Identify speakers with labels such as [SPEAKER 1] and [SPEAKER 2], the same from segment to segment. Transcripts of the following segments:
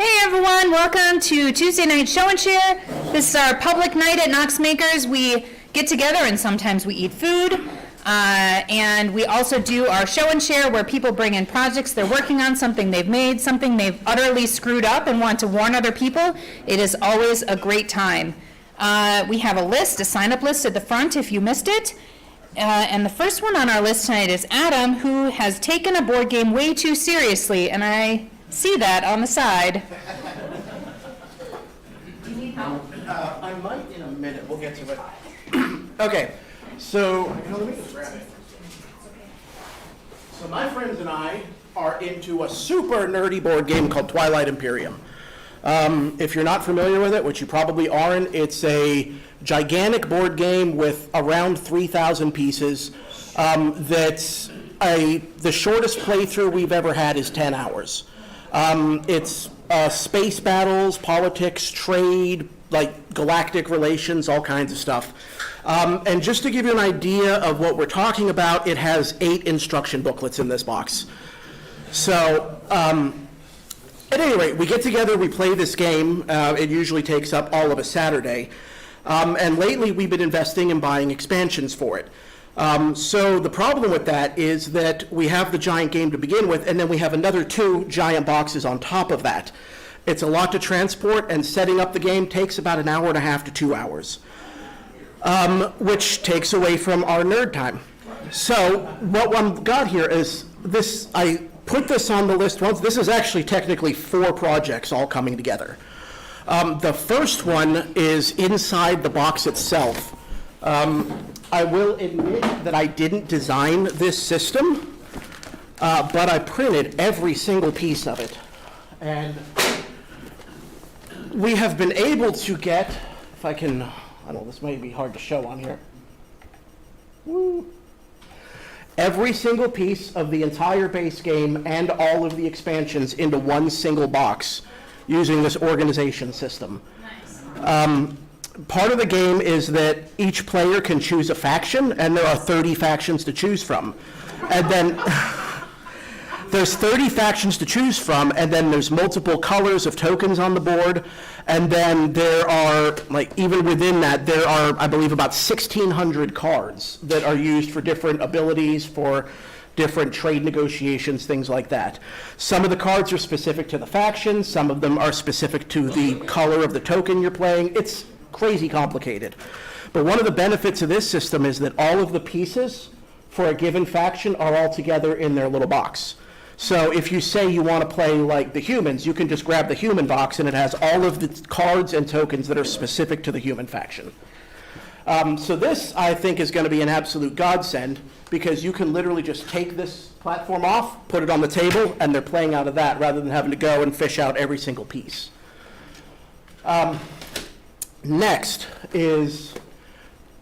[SPEAKER 1] Hey everyone, welcome to Tuesday Night Show and Share. This is our public night at Knox Makers. We get together and sometimes we eat food. And we also do our show and share where people bring in projects they're working on, something they've made, something they've utterly screwed up and want to warn other people. It is always a great time. We have a list, a sign-up list at the front if you missed it. And the first one on our list tonight is Adam, who has taken a board game way too seriously, and I see that on the side. Do you need help?
[SPEAKER 2] I might in a minute. We'll get to it. Okay, so let me just grab it. So my friends and I are into a super nerdy board game called Twilight Imperium. If you're not familiar with it, which you probably aren't, it's a gigantic board game with around 3,000 pieces. The shortest playthrough we've ever had is 10 hours. It's space battles, politics, trade, like galactic relations, all kinds of stuff. And just to give you an idea of what we're talking about, it has 8 instruction booklets in this box. So, at any rate, we get together, we play this game. It usually takes up all of a Saturday. And lately we've been investing in buying expansions for it. So the problem with that is that we have the giant game to begin with, and then we have another 2 giant boxes on top of that. It's a lot to transport, and setting up the game takes about an hour and a half to 2 hours, which takes away from our nerd time. So what I've got here is this. I put this on the list once. This is actually technically 4 projects all coming together. The first one is inside the box itself. I will admit that I didn't design this system, but I printed every single piece of it. And we have been able to get, if I can, I don't know, this may be hard to show on here. Woo. Every single piece of the entire base game and all of the expansions into one single box using this organization system. Nice. Part of the game is that each player can choose a faction, and there are 30 factions to choose from. And then there's 30 factions to choose from, and then there's multiple colors of tokens on the board. And then there are, like, even within that, there are, I believe, about 1,600 cards that are used for different abilities, for different trade negotiations, things like that. Some of the cards are specific to the faction, some of them are specific to the color of the token you're playing. It's crazy complicated. But one of the benefits of this system is that all of the pieces for a given faction are all together in their little box. So if you say you want to play like the humans, you can just grab the human box and it has all of the cards and tokens that are specific to the human faction. So this, I think, is going to be an absolute godsend, because you can literally just take this platform off, put it on the table, and they're playing out of that rather than having to go and fish out every single piece. Next is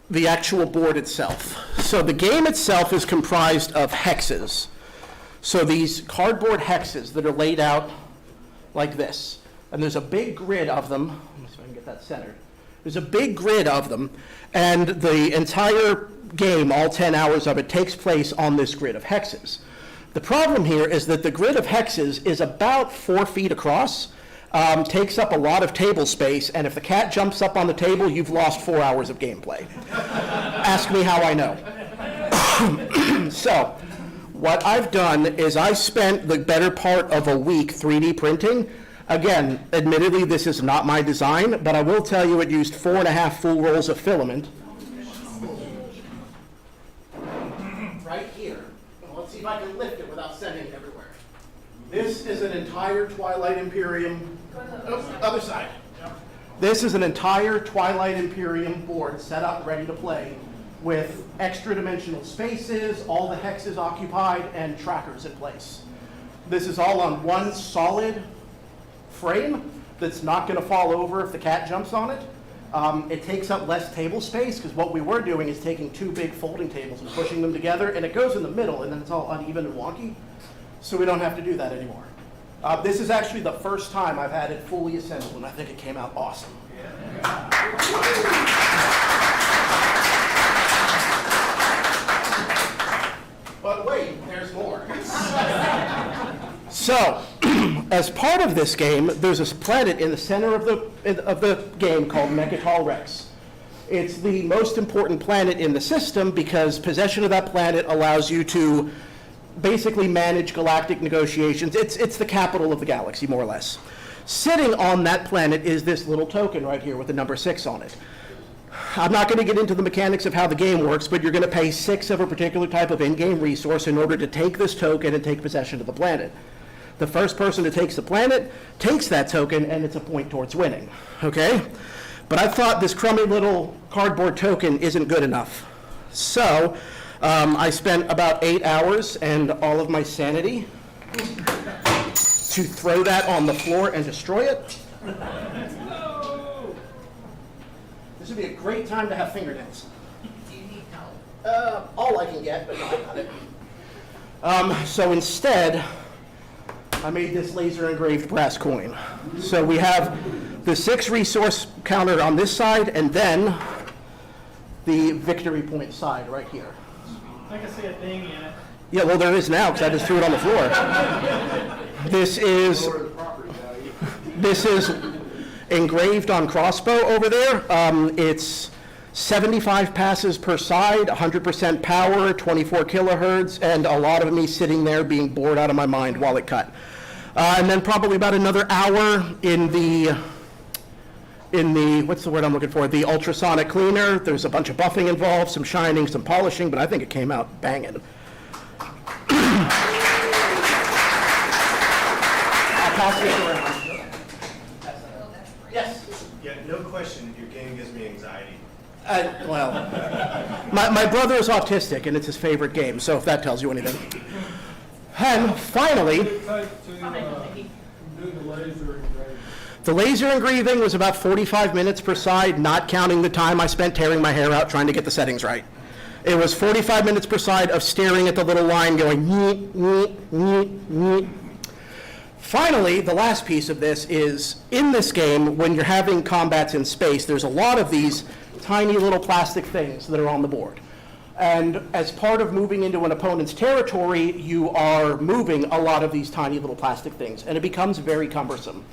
[SPEAKER 2] the actual board itself. So the game itself is comprised of hexes. So these cardboard hexes that are laid out like this. And there's a big grid of them. Let me see if I can get that centered. There's a big grid of them, and the entire game, all 10 hours of it, takes place on this grid of hexes. The problem here is that the grid of hexes is about 4 feet across, takes up a lot of table space, and if the cat jumps up on the table, you've lost 4 hours of gameplay. Ask me how I know. So, what I've done is I spent the better part of a week 3D printing. Again, admittedly, this is not my design, but I will tell you it used 4.5 full rolls of filament. Right here. Let's see if I can lift it without sending it everywhere. This is an entire Twilight Imperium. Other side. This is an entire Twilight Imperium board set up, ready to play, with extra dimensional spaces, all the hexes occupied, and trackers in place. This is all on one solid frame that's not going to fall over if the cat jumps on it. It takes up less table space, because what we were doing is taking 2 big folding tables and pushing them together, and it goes in the middle, and then it's all uneven and wonky. So we don't have to do that anymore. This is actually the first time I've had it fully assembled, and I think it came out awesome. But wait, there's more. So As part of this game, there's this planet in the center of the game called Mechatol Rex. It's the most important planet in the system because possession of that planet allows you to basically manage galactic negotiations. It's the capital of the galaxy, more or less. Sitting on that planet is this little token right here with the number 6 on it. I'm not going to get into the mechanics of how the game works, but you're going to pay 6 of a particular type of in-game resource in order to take this token and take possession of the planet. The first person who takes the planet takes that token, and it's a point towards winning, okay? But I thought this crummy little cardboard token isn't good enough. So I spent about 8 hours and all of my sanity to throw that on the floor and destroy it. This would be a great time to have fingernails.
[SPEAKER 3] Do you need help?
[SPEAKER 2] All I can get, but no, I got it. So instead, I made this laser engraved brass coin. So we have the 6 resource counter on this side, and then the victory point side right here.
[SPEAKER 4] I can see a thing in it.
[SPEAKER 2] Yeah, well, there is now because I just threw it on the floor. This is engraved on crossbow over there. It's 75 passes per side, 100% power, 24 kilohertz, and a lot of me sitting there being bored out of my mind while it cut. And then probably about another hour in the, what's the word I'm looking for, the ultrasonic cleaner. There's a bunch of buffing involved, some shining, some polishing, but I think it came out banging. I'll pass this around. Yes?
[SPEAKER 5] Yeah, no question, your game gives me anxiety.
[SPEAKER 2] Well, my brother is autistic, and it's his favorite game, so if that tells you anything. And finally, the laser engraving was about 45 minutes per side, not counting the time I spent tearing my hair out trying to get the settings right. It was 45 minutes per side of staring at the little line going, neat, neat, neat, neat. Finally, the last piece of this is, in this game, when you're having combats in space, there's a lot of these tiny little plastic things that are on the board. And as part of moving into an opponent's territory, you are moving a lot of these tiny little plastic things, and it becomes very cumbersome.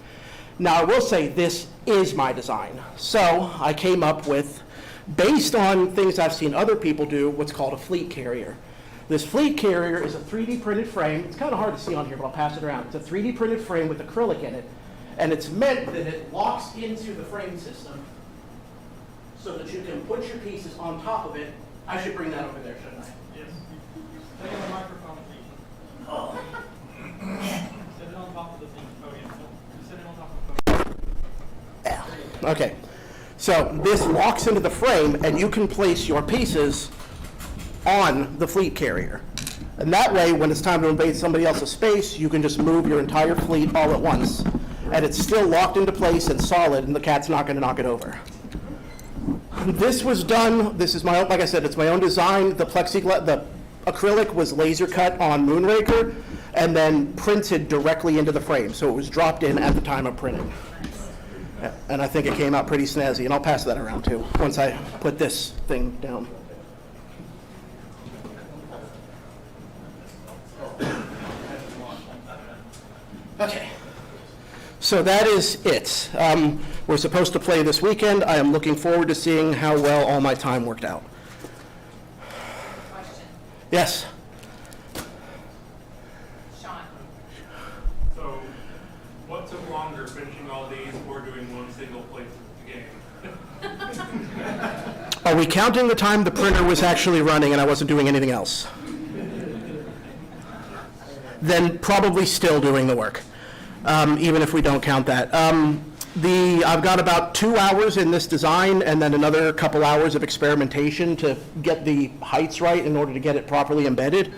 [SPEAKER 2] Now, I will say this is my design. So I came up with, based on things I've seen other people do, what's called a fleet carrier. This fleet carrier is a 3D printed frame. It's kind of hard to see on here, but I'll pass it around. It's a 3D printed frame with acrylic in it, and it's meant that it locks into the frame system so that you can put your pieces on top of it. I should bring that over there, shouldn't I?
[SPEAKER 4] Yes. Take the microphone, please.
[SPEAKER 2] Oh.
[SPEAKER 4] Set it on top of the thing. Oh, yeah. No, set it on top of the phone.
[SPEAKER 2] Okay. So this locks into the frame, and you can place your pieces on the fleet carrier. And that way, when it's time to invade somebody else's space, you can just move your entire fleet all at once. And it's still locked into place and solid, and the cat's not going to knock it over. This was done, this is my own, like I said, it's my own design. The acrylic was laser cut on Moonraker and then printed directly into the frame. So it was dropped in at the time of printing. And I think it came out pretty snazzy, and I'll pass that around too, once I put this thing down. Okay. So that is it. We're supposed to play this weekend. I am looking forward to seeing how well all my time worked out.
[SPEAKER 3] Question.
[SPEAKER 2] Yes?
[SPEAKER 3] Sean.
[SPEAKER 4] So, what took longer, finishing all these or doing one single playthrough of the game?
[SPEAKER 2] Are we counting the time the printer was actually running and I wasn't doing anything else? Then probably still doing the work, even if we don't count that. I've got about 2 hours in this design and then another couple hours of experimentation to get the heights right in order to get it properly embedded.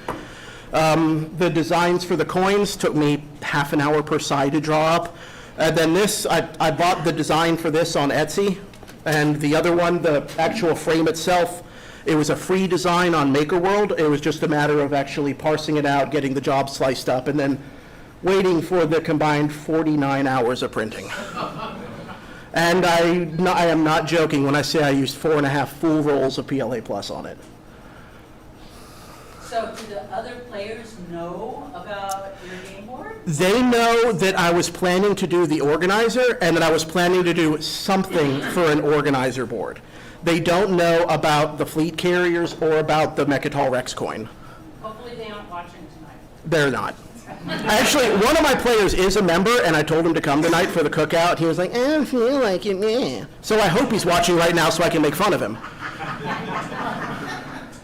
[SPEAKER 2] The designs for the coins took me half an hour per side to draw up. And then this, I bought the design for this on Etsy, and the other one, the actual frame itself, it was a free design on MakerWorld. It was just a matter of actually parsing it out, getting the job sliced up, and then waiting for the combined 49 hours of printing. And I am not joking when I say I used 4.5 full rolls of PLA Plus on it.
[SPEAKER 3] So do the other players know about your game board?
[SPEAKER 2] They know that I was planning to do the organizer and that I was planning to do something for an organizer board. They don't know about the fleet carriers or about the Mechatol Rex coin.
[SPEAKER 3] Hopefully they aren't watching tonight.
[SPEAKER 2] They're not. Actually, one of my players is a member, and I told him to come tonight for the cookout. He was like, I don't feel like it, yeah. So I hope he's watching right now so I can make fun of him.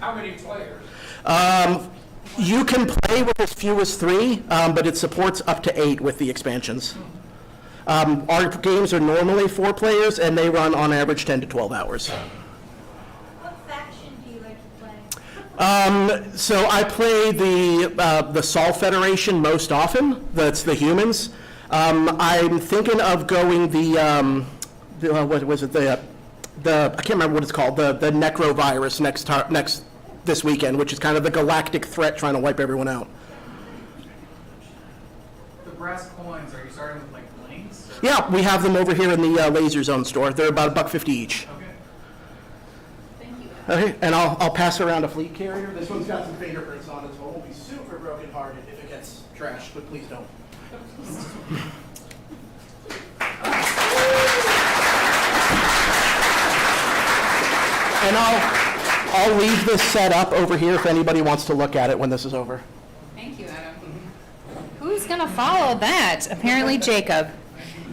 [SPEAKER 4] How many players?
[SPEAKER 2] You can play with as few as 3, but it supports up to 8 with the expansions. Our games are normally 4 players, and they run on average 10 to 12 hours.
[SPEAKER 6] What faction do you like to play?
[SPEAKER 2] So I play the Sol Federation most often. That's the humans. I'm thinking of going what was it? I can't remember what it's called. The Necrovirus next this weekend, which is kind of the galactic threat trying to wipe everyone out.
[SPEAKER 7] The brass coins, are you starting with like blanks?
[SPEAKER 2] Yeah, we have them over here in the Laser Zone store. They're about $1.50 each.
[SPEAKER 7] Okay.
[SPEAKER 3] Thank you.
[SPEAKER 2] Okay, and I'll pass around a fleet carrier. This one's got some fingerprints on it, so it won't be super broken-hearted if it gets trashed, but please don't. And I'll leave this set up over here if anybody wants to look at it when this is over.
[SPEAKER 1] Thank you, Adam. Who's gonna follow that? Apparently Jacob,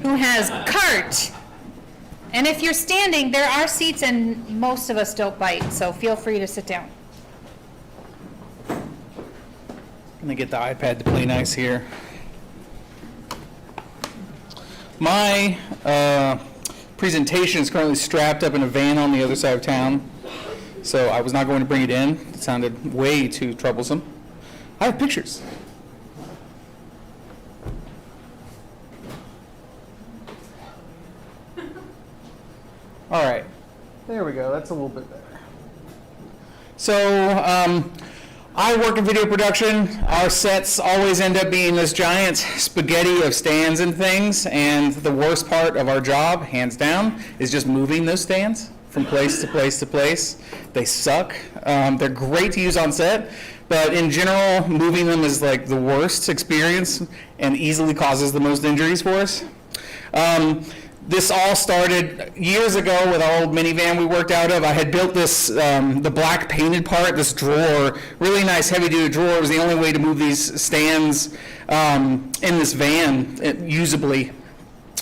[SPEAKER 1] who has cart. And if you're standing, there are seats and most of us don't bite, so feel free to sit down.
[SPEAKER 7] Gonna get the iPad to play nice here. My presentation is currently strapped up in a van on the other side of town, so I was not going to bring it in. It sounded way too troublesome. I have pictures. All right, there we go. That's a little bit better. So I work in video production. Our sets always end up being this giant spaghetti of stands and things, and the worst part of our job, hands down, is just moving those stands from place to place to place. They suck. They're great to use on set, but in general, moving them is like the worst experience and easily causes the most injuries for us. This all started years ago with our old minivan we worked out of. I had built this, the black painted part, this drawer, really nice heavy duty drawer. It was the only way to move these stands in this van usably.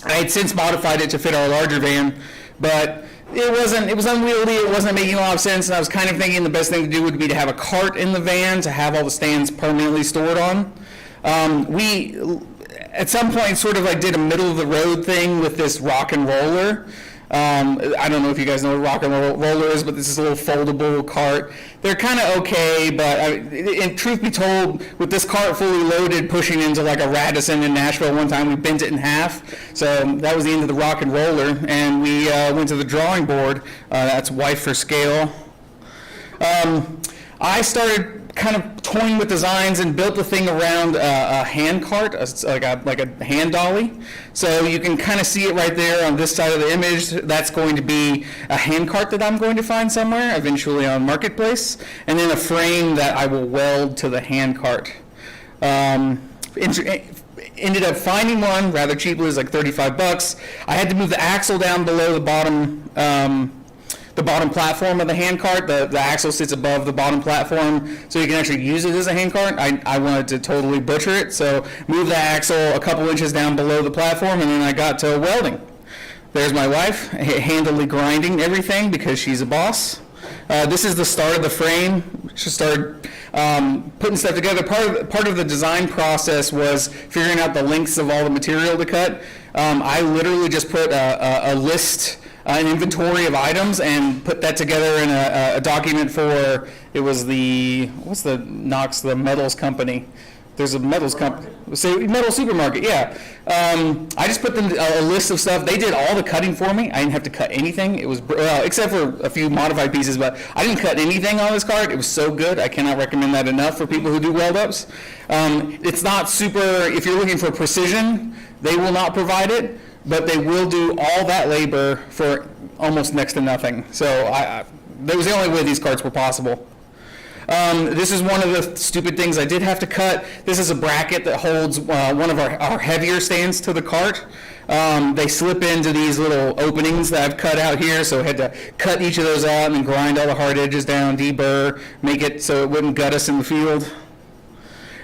[SPEAKER 7] I had since modified it to fit our larger van, but it was unwieldy, it wasn't making a lot of sense, and I was kind of thinking the best thing to do would be to have a cart in the van to have all the stands permanently stored on. We at some point sort of like did a middle of the road thing with this rock and roller. I don't know if you guys know what rock and roller is, but this is a little foldable cart. They're kind of okay, but in truth be told, with this cart fully loaded, pushing into like a Radisson in Nashville one time, we bent it in half. So that was the end of the rock and roller, and we went to the drawing board. That's wife for scale. I started kind of toying with designs and built the thing around a hand cart, like a hand dolly. So you can kind of see it right there on this side of the image. That's going to be a hand cart that I'm going to find somewhere, eventually on Marketplace, and then a frame that I will weld to the hand cart. Ended up finding one rather cheaply. It was like $35. I had to move the axle down below the bottom platform of the hand cart. The axle sits above the bottom platform, so you can actually use it as a hand cart. I wanted to totally butcher it, so moved the axle a couple inches down below the platform, and then I got to welding. There's my wife, handily grinding everything because she's a boss. This is the start of the frame. She started putting stuff together. Part of the design process was figuring out the lengths of all the material to cut. I literally just put a list, an inventory of items, and put that together in a document for, it was what's the Knox, the metals company. There's a metals company, say metal supermarket, yeah. I just put them a list of stuff. They did all the cutting for me. I didn't have to cut anything. It was, except for a few modified pieces, but I didn't cut anything on this cart. It was so good. I cannot recommend that enough for people who do weld ups. It's not super, if you're looking for precision, they will not provide it, but they will do all that labor for almost next to nothing. So that was the only way these carts were possible. This is one of the stupid things I did have to cut. This is a bracket that holds one of our heavier stands to the cart. They slip into these little openings that I've cut out here, so I had to cut each of those out and then grind all the hard edges down, deburr, make it so it wouldn't gut us in the field.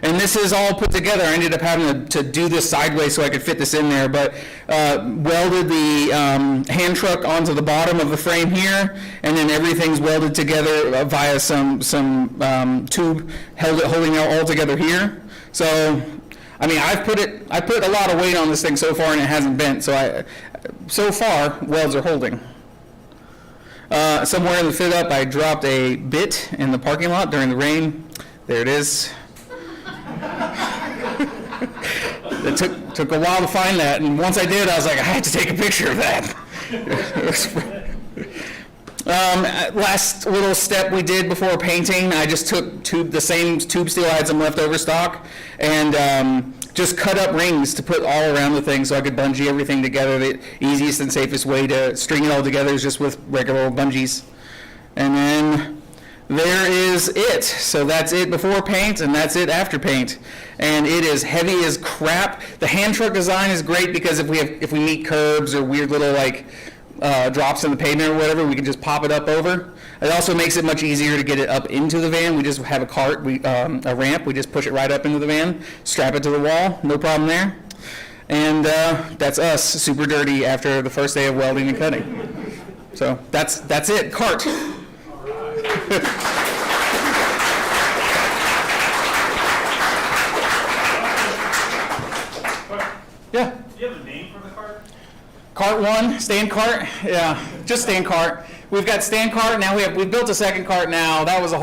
[SPEAKER 7] And this is all put together. I ended up having to do this sideways so I could fit this in there, but welded the hand truck onto the bottom of the frame here, and then everything's welded together via some tube holding it all together here. So, I mean, I put a lot of weight on this thing so far, and it hasn't bent. So far, welds are holding. Somewhere in the fit up, I dropped a bit in the parking lot during the rain. There it is. It took a while to find that, and once I did, I was like, I had to take a picture of that. Last little step we did before painting, I just took the same tube steel, I had some leftover stock, and just cut up rings to put all around the thing so I could bungee everything together. The easiest and safest way to string it all together is just with regular old bungees. And then there is it. So that's it before paint, and that's it after paint. And it is heavy as crap. The hand truck design is great because if we meet curbs or weird little like drops in the pavement or whatever, we can just pop it up over. It also makes it much easier to get it up into the van. We just have a cart, a ramp. We just push it right up into the van, strap it to the wall, no problem there. And that's us, super dirty after the first day of welding and cutting. So that's it, cart. Yeah.
[SPEAKER 4] Do you have a name for the cart?
[SPEAKER 7] Cart 1, stand cart. Yeah, just stand cart. We've got stand cart now. We've built a second cart now. That was a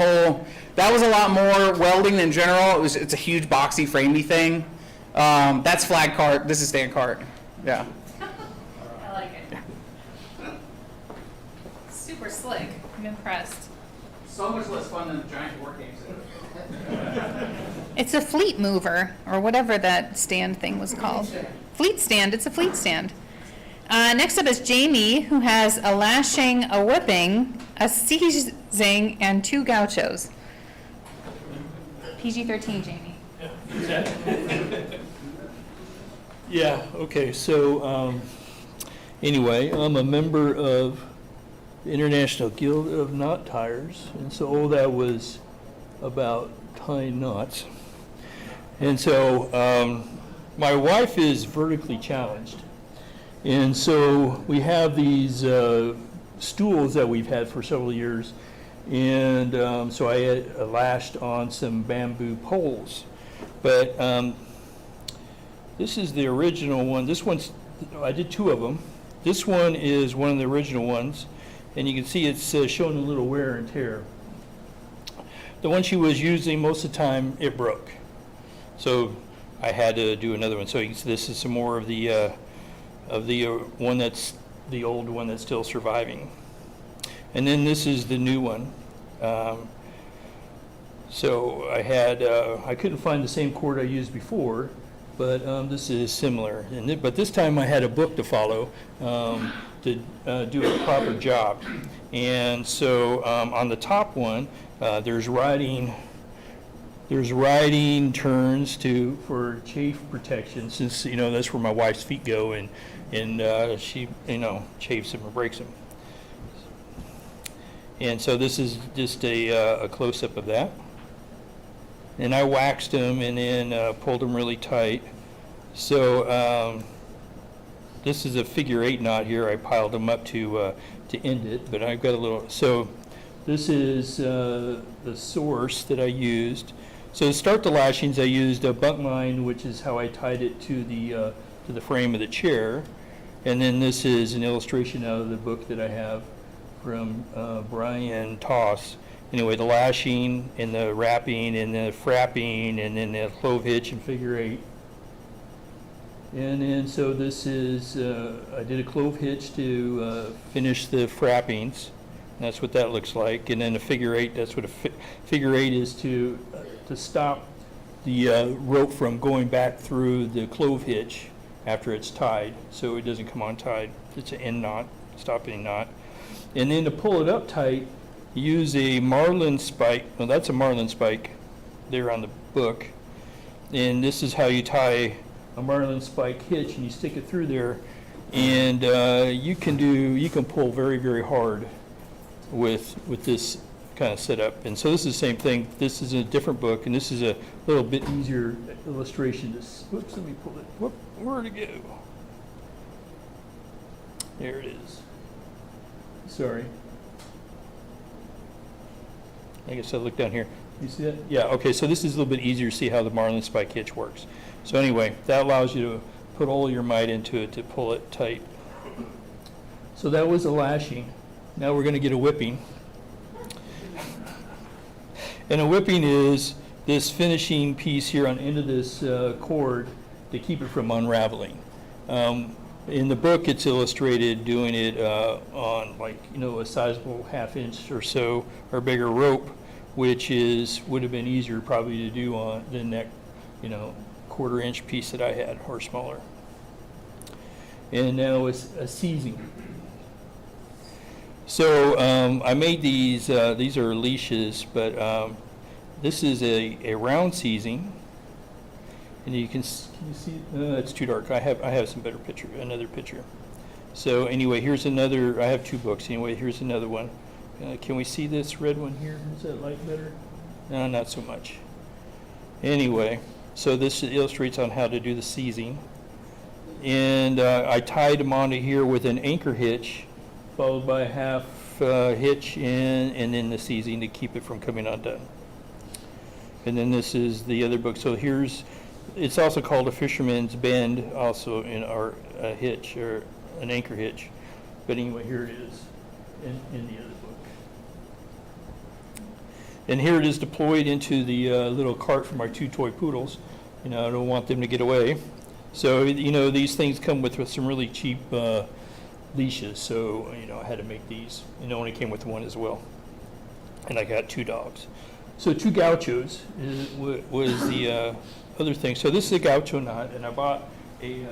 [SPEAKER 7] lot more welding in general. It's a huge boxy framey thing. That's flag cart. This is stand cart. Yeah.
[SPEAKER 1] I like it. Super slick. I'm impressed.
[SPEAKER 7] So much less fun than the giant war games.
[SPEAKER 1] It's a fleet mover, or whatever that stand thing was called. Fleet stand. It's a fleet stand. Next up is Jamie, who has a lashing, a whipping, a seizing, and 2 gauchos. PG-13, Jamie.
[SPEAKER 8] Yeah, okay, so anyway, I'm a member of the International Guild of Knot Tires, and so all that was about tying knots. And so my wife is vertically challenged, and so we have these stools that we've had for several years, and so I had lashed on some bamboo poles. But this is the original one. This one's, I did 2 of them. This one is one of the original ones, and you can see it's showing a little wear and tear. The one she was using, most of the time, it broke. So I had to do another one. So you can see this is some more of the one that's the old one that's still surviving. And then this is the new one. So I had, I couldn't find the same cord I used before, but this is similar. But this time I had a book to follow to do a proper job. And so on the top one, there's riding turns for chafe protection, since that's where my wife's feet go, and she chafes them or breaks them. And so this is just a close-up of that. And I waxed them and then pulled them really tight. So this is a figure 8 knot here. I piled them up to end it, but I've got a little. So this is the source that I used. So to start the lashings, I used a bunk line, which is how I tied it to the frame of the chair. And then this is an illustration out of the book that I have from Brian Toss. Anyway, the lashing and the wrapping and the frapping and then the clove hitch and figure 8. And then so this is, I did a clove hitch to finish the frappings. And that's what that looks like. And then a figure 8, that's what a figure 8 is to stop the rope from going back through the clove hitch after it's tied, so it doesn't come untied. It's an end knot, stopping knot. And then to pull it up tight, use a marlin spike. Well, that's a marlin spike there on the book. And this is how you tie a marlin spike hitch, and you stick it through there. And you can pull very, very hard with this kind of setup. And so this is the same thing. This is a different book, and this is a little bit easier illustration. Whoops, let me pull it. Whoop, where'd it go? There it is. Sorry. I guess I'll look down here. You see that? Yeah, okay, so this is a little bit easier to see how the marlin spike hitch works. So anyway, that allows you to put all your might into it to pull it tight. So that was a lashing. Now we're going to get a whipping. And a whipping is this finishing piece here on the end of this cord to keep it from unraveling. In the book, it's illustrated doing it on a sizable 1/2 inch or so or bigger rope, which would have been easier probably to do on than that 1/4 inch piece that I had or smaller. And now it's a seizing. So I made these are leashes, but this is a round seizing. And can you see? It's too dark. I have some better picture, another picture. So anyway, here's another. I have 2 books. Anyway, here's another one. Can we see this red one here? Is that light better? No, not so much. Anyway, so this illustrates on how to do the seizing. And I tied them onto here with an anchor hitch, followed by a 1/2 hitch and then the seizing to keep it from coming undone. And then this is the other book. So it's also called a fisherman's bend, also in our hitch or an anchor hitch. But anyway, here it is in the other book. And here it is deployed into the little cart from our 2 toy poodles. I don't want them to get away. So these things come with some really cheap leashes. So I had to make these. And it only came with 1 as well. And I got 2 dogs. So 2 gauchos was the other thing. So this is a gaucho knot, and I bought a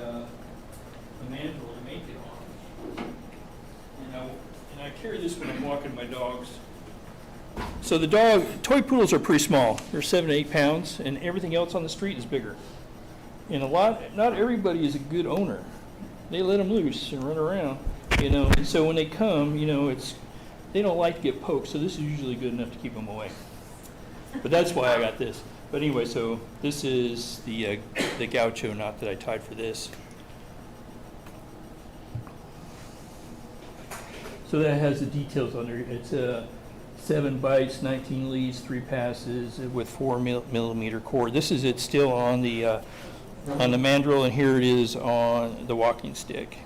[SPEAKER 8] mandrel to make it on. And I carry this when I'm walking my dogs. So toy poodles are pretty small. They're 7 to 8 pounds, and everything else on the street is bigger. And not everybody is a good owner. They let them loose and run around, And so when they come, they don't like to get poked. So this is usually good enough to keep them away. But that's why I got this. But anyway, so this is the gaucho knot that I tied for this. So that has the details on there. It's 7 bites, 19 leads, 3 passes with 4mm cord. It's still on the mandrel, and here it is on the walking stick.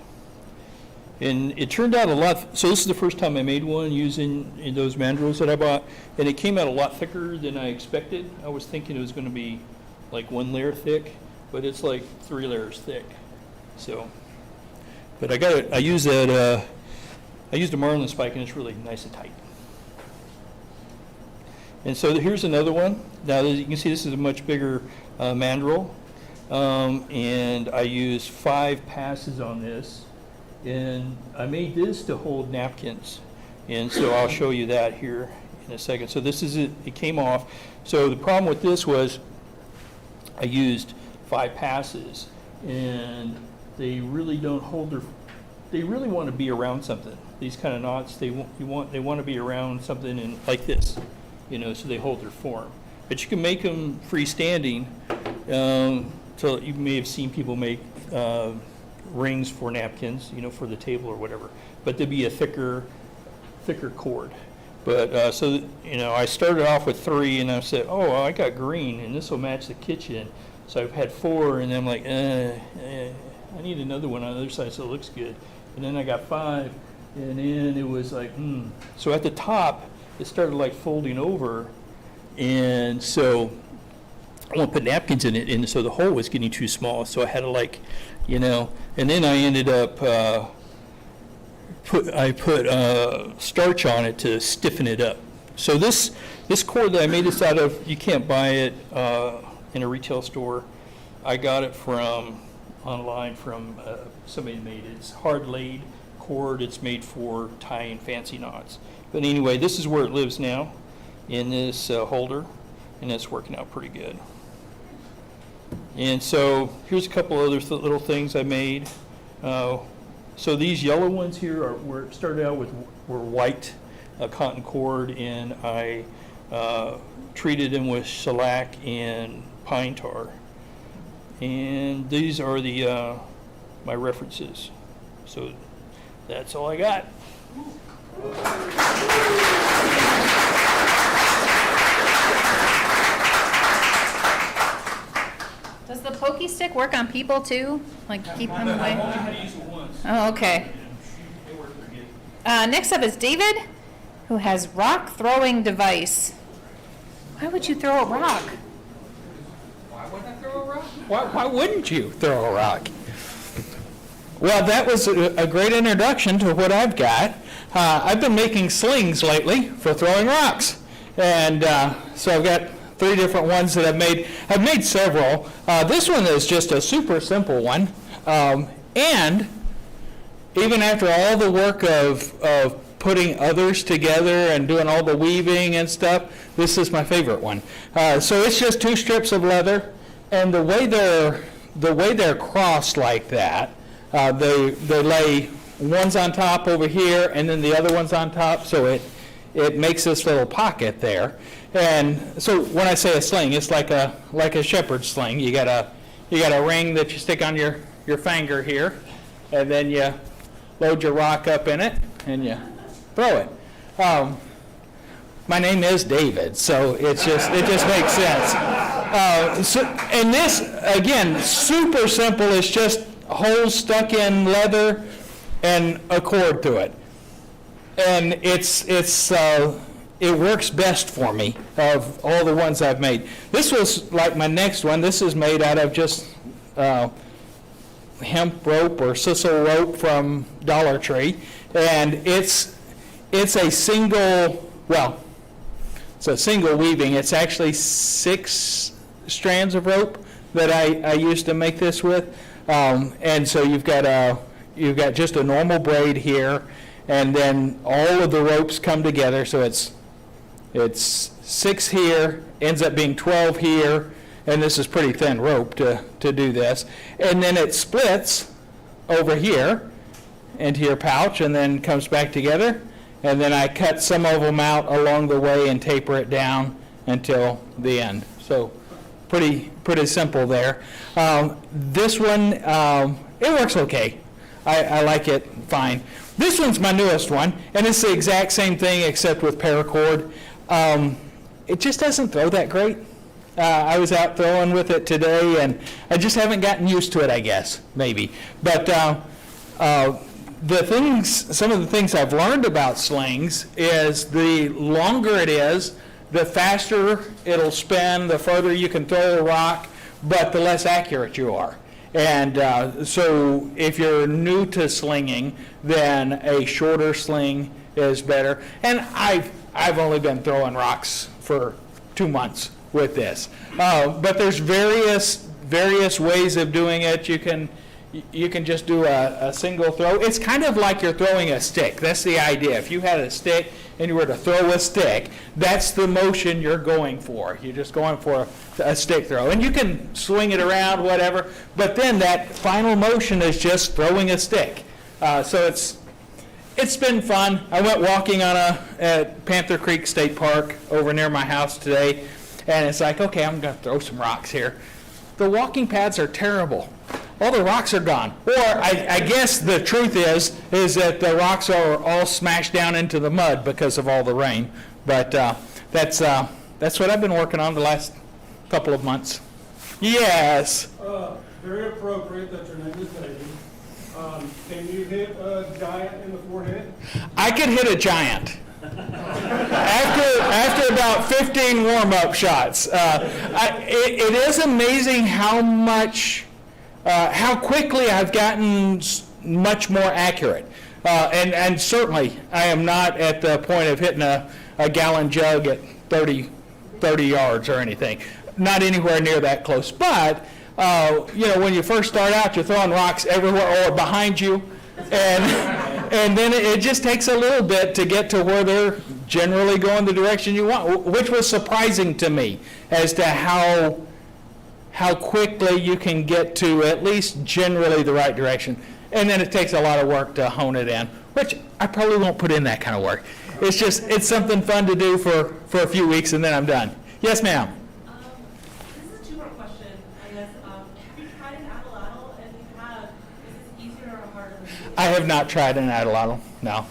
[SPEAKER 8] And it turned out a lot. So this is the first time I made one using those mandrels that I bought, and it came out a lot thicker than I expected. I was thinking it was going to be like 1 layer thick, but it's like 3 layers thick. So, but I used that. I used a marlin spike, and it's really nice and tight. And so here's another one. Now you can see this is a much bigger mandrel, and I used 5 passes on this. And I made this to hold napkins, and so I'll show you that here in a second. So this is it. It came off. So the problem with this was I used 5 passes, and they really don't hold their. They really want to be around something. These kind of knots, they want to be around something like this, so they hold their form. But you can make them freestanding. So you may have seen people make. Rings for napkins, for the table or whatever, but there'd be a thicker cord. But so I started off with 3, and I said, oh, I got green, and this will match the kitchen. So I've had 4, and then I'm like, I need another one on the other side so it looks good. And then I got 5, and then it was like, So at the top, it started like folding over, and so I want to put napkins in it, and so the hole was getting too small, so I had to and then I ended up put starch on it to stiffen it up. So this cord that I made this out of, you can't buy it in a retail store. I got it online from somebody made it. It's hard laid cord. It's made for tying fancy knots. But anyway, this is where it lives now, in this holder, and it's working out pretty good. And so here's a couple other little things I made. So these yellow ones here were started out with were white cotton cord, and I treated them with shellac and pine tar. And these are the my references. So that's all I got.
[SPEAKER 1] Does the pokey stick work on people too? Like keep them away?
[SPEAKER 8] I've only had to use it once.
[SPEAKER 1] Oh, okay.
[SPEAKER 8] It worked pretty good.
[SPEAKER 1] Next up is David, who has rock throwing device. Why would you throw a rock?
[SPEAKER 7] Why wouldn't you throw a rock? Well, that was a great introduction to what I've got. I've been making slings lately for throwing rocks. And so I've got 3 different ones that I've made. I've made several. This one is just a super simple one. And even after all the work of putting others together and doing all the weaving and stuff, this is my favorite one. So it's just 2 strips of leather, and the way they're crossed like that, they lay one's on top over here, and then the other one's on top, so it makes this little pocket there. And so when I say a sling, it's like a shepherd's sling. You got a ring that you stick on your finger here, and then you load your rock up in it, and you throw it. My name is David, so it just makes sense. And this, again, super simple. It's just holes stuck in leather and a cord through it. And it works best for me of all the ones I've made. This was like my next one. This is made out of just hemp rope or sisal rope from Dollar Tree, and it's a single, well, it's a single weaving. It's actually 6 strands of rope that I used to make this with, and so you've got just a normal braid here, and then all of the ropes come together, so it's 6 here, ends up being 12 here, and this is pretty thin rope to do this, and then it splits over here into your pouch and then comes back together, and then I cut some of them out along the way and taper it down until the end. So pretty simple there. This one, it works okay. I like it fine. This one's my newest one, and it's the exact same thing except with paracord. It just doesn't throw that great. I was out throwing with it today, and I just haven't gotten used to it, I guess, maybe. But some of the things I've learned about slings is the longer it is, the faster it'll spin, the further you can throw a rock, but the less accurate you are. And so if you're new to slinging, then a shorter sling is better. And I've only been throwing rocks for 2 months with this. But there's various ways of doing it. You can just do a single throw. It's kind of like you're throwing a stick. That's the idea. If you had a stick and you were to throw a stick, that's the motion you're going for. You're just going for a stick throw. And you can swing it around, whatever, but then that final motion is just throwing a stick. So it's been fun. I went walking at Panther Creek State Park over near my house today, and it's like, okay, I'm going to throw some rocks here. The walking paths are terrible. All the rocks are gone. Or I guess the truth is that the rocks are all smashed down into the mud because of all the rain. But that's what I've been working on the last couple of months. Yes.
[SPEAKER 9] Very appropriate that your name is David. Can you hit a giant in the forehead?
[SPEAKER 7] I could hit a giant. After about 15 warm-up shots. It is amazing how quickly I've gotten much more accurate. And certainly I am not at the point of hitting a gallon jug at 30 yards or anything. Not anywhere near that close. But, when you first start out, you're throwing rocks everywhere or behind you. And And then it just takes a little bit to get to where they're generally going the direction you want, which was surprising to me as to how quickly you can get to at least generally the right direction. And then it takes a lot of work to hone it in, which I probably won't put in that kind of work. It's something fun to do for a few weeks and then I'm done. Yes, ma'am.
[SPEAKER 10] This is a two-part question, I guess. Have you tried an atlatl? And if you have, is this easier or harder than you?
[SPEAKER 7] I have not tried an atlatl, no.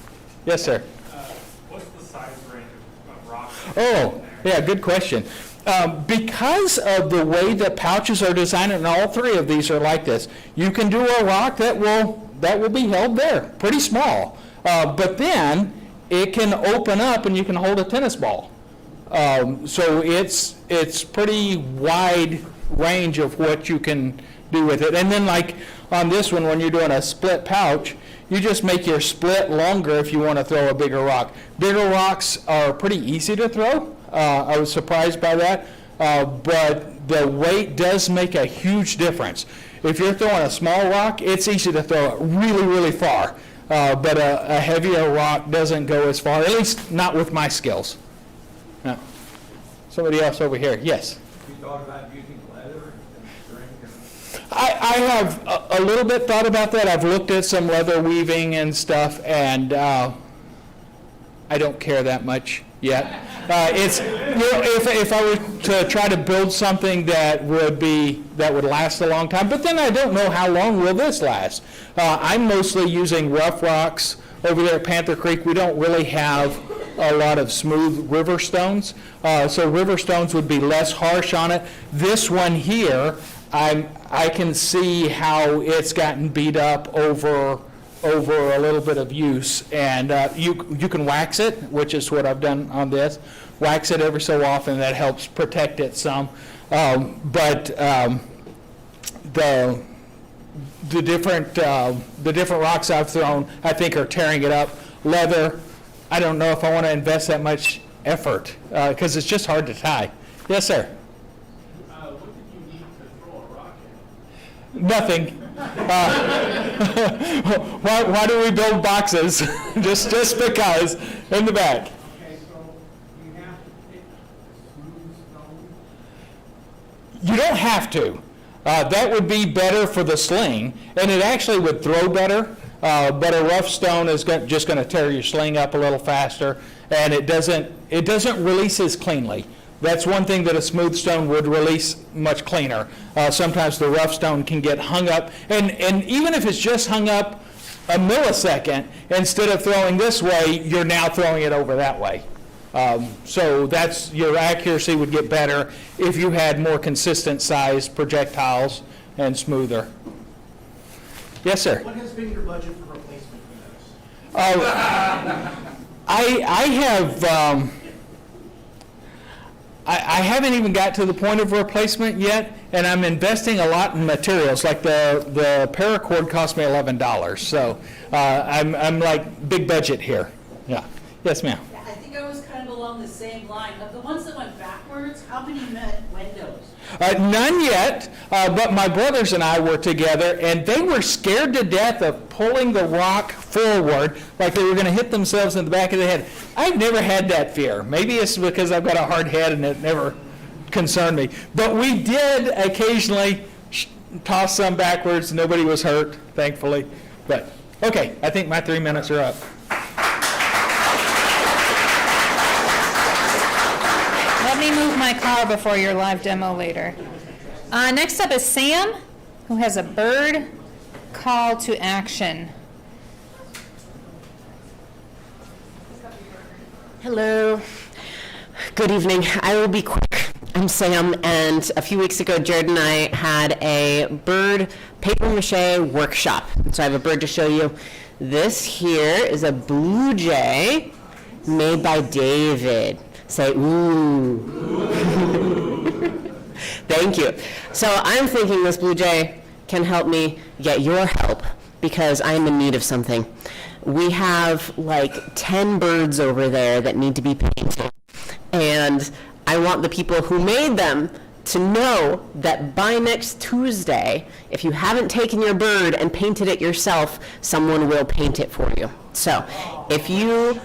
[SPEAKER 7] Yes, sir.
[SPEAKER 4] What's the size range of rocks?
[SPEAKER 7] Oh, yeah, good question. Because of the way that pouches are designed, and all three of these are like this, you can do a rock that will be held there, pretty small. But then it can open up and you can hold a tennis ball. So it's pretty wide range of what you can do with it. And then like on this one, when you're doing a split pouch, you just make your split longer if you want to throw a bigger rock. Bigger rocks are pretty easy to throw. I was surprised by that, but the weight does make a huge difference. If you're throwing a small rock, it's easy to throw it really, really far, but a heavier rock doesn't go as far, at least not with my skills. No. Somebody else over here, yes?
[SPEAKER 11] You thought about using leather and string?
[SPEAKER 7] I have a little bit thought about that. I've looked at some leather weaving and stuff, and I don't care that much yet. It's if I were to try to build something that would last a long time, but then I don't know how long will this last. I'm mostly using rough rocks over there at Panther Creek. We don't really have a lot of smooth river stones, so river stones would be less harsh on it. This one here, I can see how it's gotten beat up over a little bit of use, and you can wax it, which is what I've done on this. Wax it every so often, that helps protect it some. But the different rocks I've thrown, I think, are tearing it up. Leather, I don't know if I want to invest that much effort because it's just hard to tie. Yes, sir.
[SPEAKER 9] What did you need to throw a rock at?
[SPEAKER 7] Nothing. Why do we build boxes? just because in the back.
[SPEAKER 9] Okay, so you have to pick a smooth stone.
[SPEAKER 7] You don't have to. That would be better for the sling, and it actually would throw better. But a rough stone is just going to tear your sling up a little faster, and it doesn't release as cleanly. That's one thing that a smooth stone would release much cleaner. Sometimes the rough stone can get hung up, and even if it's just hung up a millisecond, instead of throwing this way, you're now throwing it over that way. So your accuracy would get better if you had more consistent sized projectiles and smoother. Yes, sir.
[SPEAKER 2] What has been your budget for replacement for those?
[SPEAKER 7] I have. I haven't even got to the point of replacement yet, and I'm investing a lot in materials. Like the paracord cost me $11, so I'm like big budget here. Yeah. Yes, ma'am.
[SPEAKER 3] I think I was kind of along the same line. Of the ones that went backwards, how many met windows?
[SPEAKER 7] None yet, but my brothers and I were together, and they were scared to death of pulling the rock forward like they were going to hit themselves in the back of the head. I've never had that fear. Maybe it's because I've got a hard head and it never concerned me. But we did occasionally toss some backwards. Nobody was hurt, thankfully. But, okay, I think my 3 minutes are up.
[SPEAKER 1] Let me move my car before your live demo later. Next up is Sam, who has a bird call to action.
[SPEAKER 12] Hello. Good evening. I will be quick. I'm Sam, and a few weeks ago, Jared and I had a bird paper mache workshop. So I have a bird to show you. This here is a blue jay made by David. Say, ooh. Thank you. So I'm thinking this blue jay can help me get your help because I'm in need of something. We have like 10 birds over there that need to be painted. And I want the people who made them to know that by next Tuesday, if you haven't taken your bird and painted it yourself, someone will paint it for you. So if you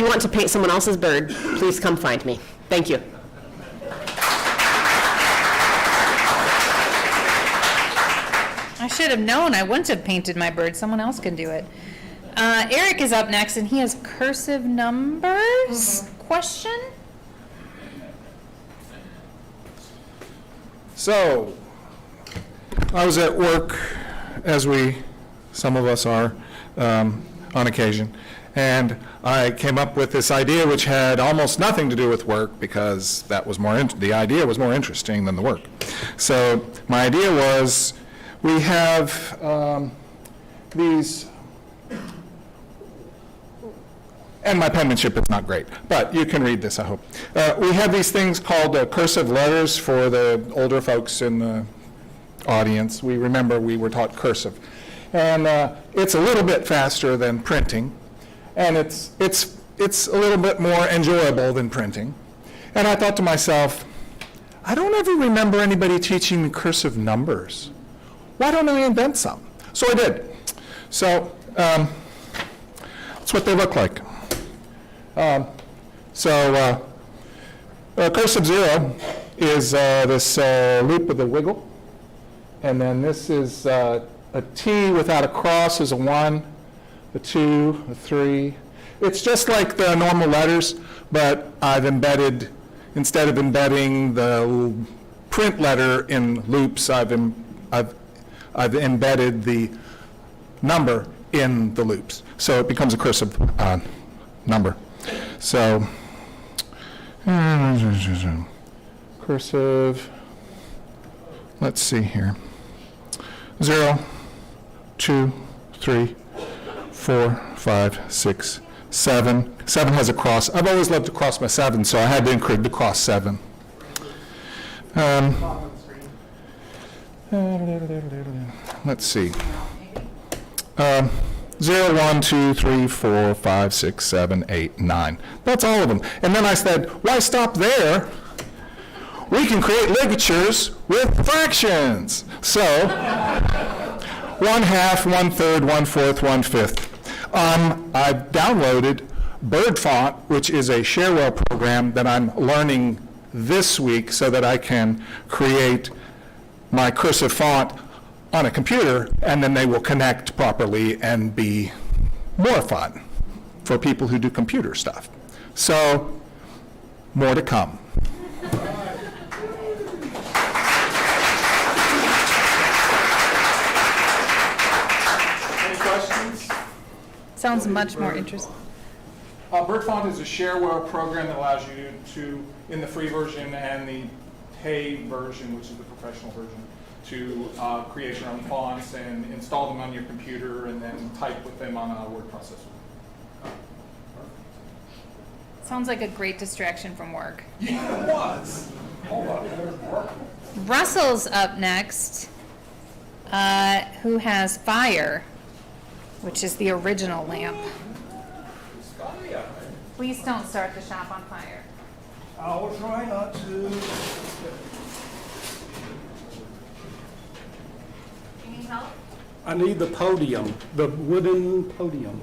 [SPEAKER 12] want to paint someone else's bird, please come find me. Thank you.
[SPEAKER 1] I should have known. I wouldn't have painted my bird. Someone else can do it. Eric is up next, and he has cursive numbers. Question?
[SPEAKER 13] So, I was at work, as some of us are, on occasion, and I came up with this idea which had almost nothing to do with work because that was the idea was more interesting than the work. So, my idea was we have these, and my penmanship is not great, but you can read this, I hope. We have these things called cursive letters for the older folks in the audience. We remember we were taught cursive. And it's a little bit faster than printing, and it's a little bit more enjoyable than printing. And I thought to myself, I don't ever remember anybody teaching me cursive numbers. Why don't I invent some? So I did. So that's what they look like. Cursive 0 is this loop with a wiggle, and then this is a T without a cross is a 1, a 2, a 3. It's just like the normal letters, but I've embedded, instead of embedding the print letter in loops, I've embedded the number in the loops. So it becomes a cursive number. So, cursive, let's see here. 0, 2, 3, 4, 5, 6, 7. 7 has a cross. I've always loved to cross my 7, so I had to include the cross 7. Let's see. 0, 1, 2, 3, 4, 5, 6, 7, 8, 9. That's all of them. And then I said, why stop there? We can create ligatures with fractions. So, 1/2, 1/3, 1/4, 1/5. I've downloaded Bird Font, which is a shareware program that I'm learning this week so that I can create my cursive font on a computer, and then they will connect properly and be more fun for people who do computer stuff. So, more to come. Any questions?
[SPEAKER 1] Sounds much more interesting.
[SPEAKER 13] Bird Font is a shareware program that allows you to, in the free version and the paid version, which is the professional version, to create your own fonts and install them on your computer and then type with them on a word processor.
[SPEAKER 1] Sounds like a great distraction from work.
[SPEAKER 13] Yeah, it was.
[SPEAKER 1] Russell's up next, who has fire, which is the original lamp. Please don't start the shop on fire.
[SPEAKER 9] I will try not to.
[SPEAKER 1] Do you need help?
[SPEAKER 9] I need the podium, the wooden podium.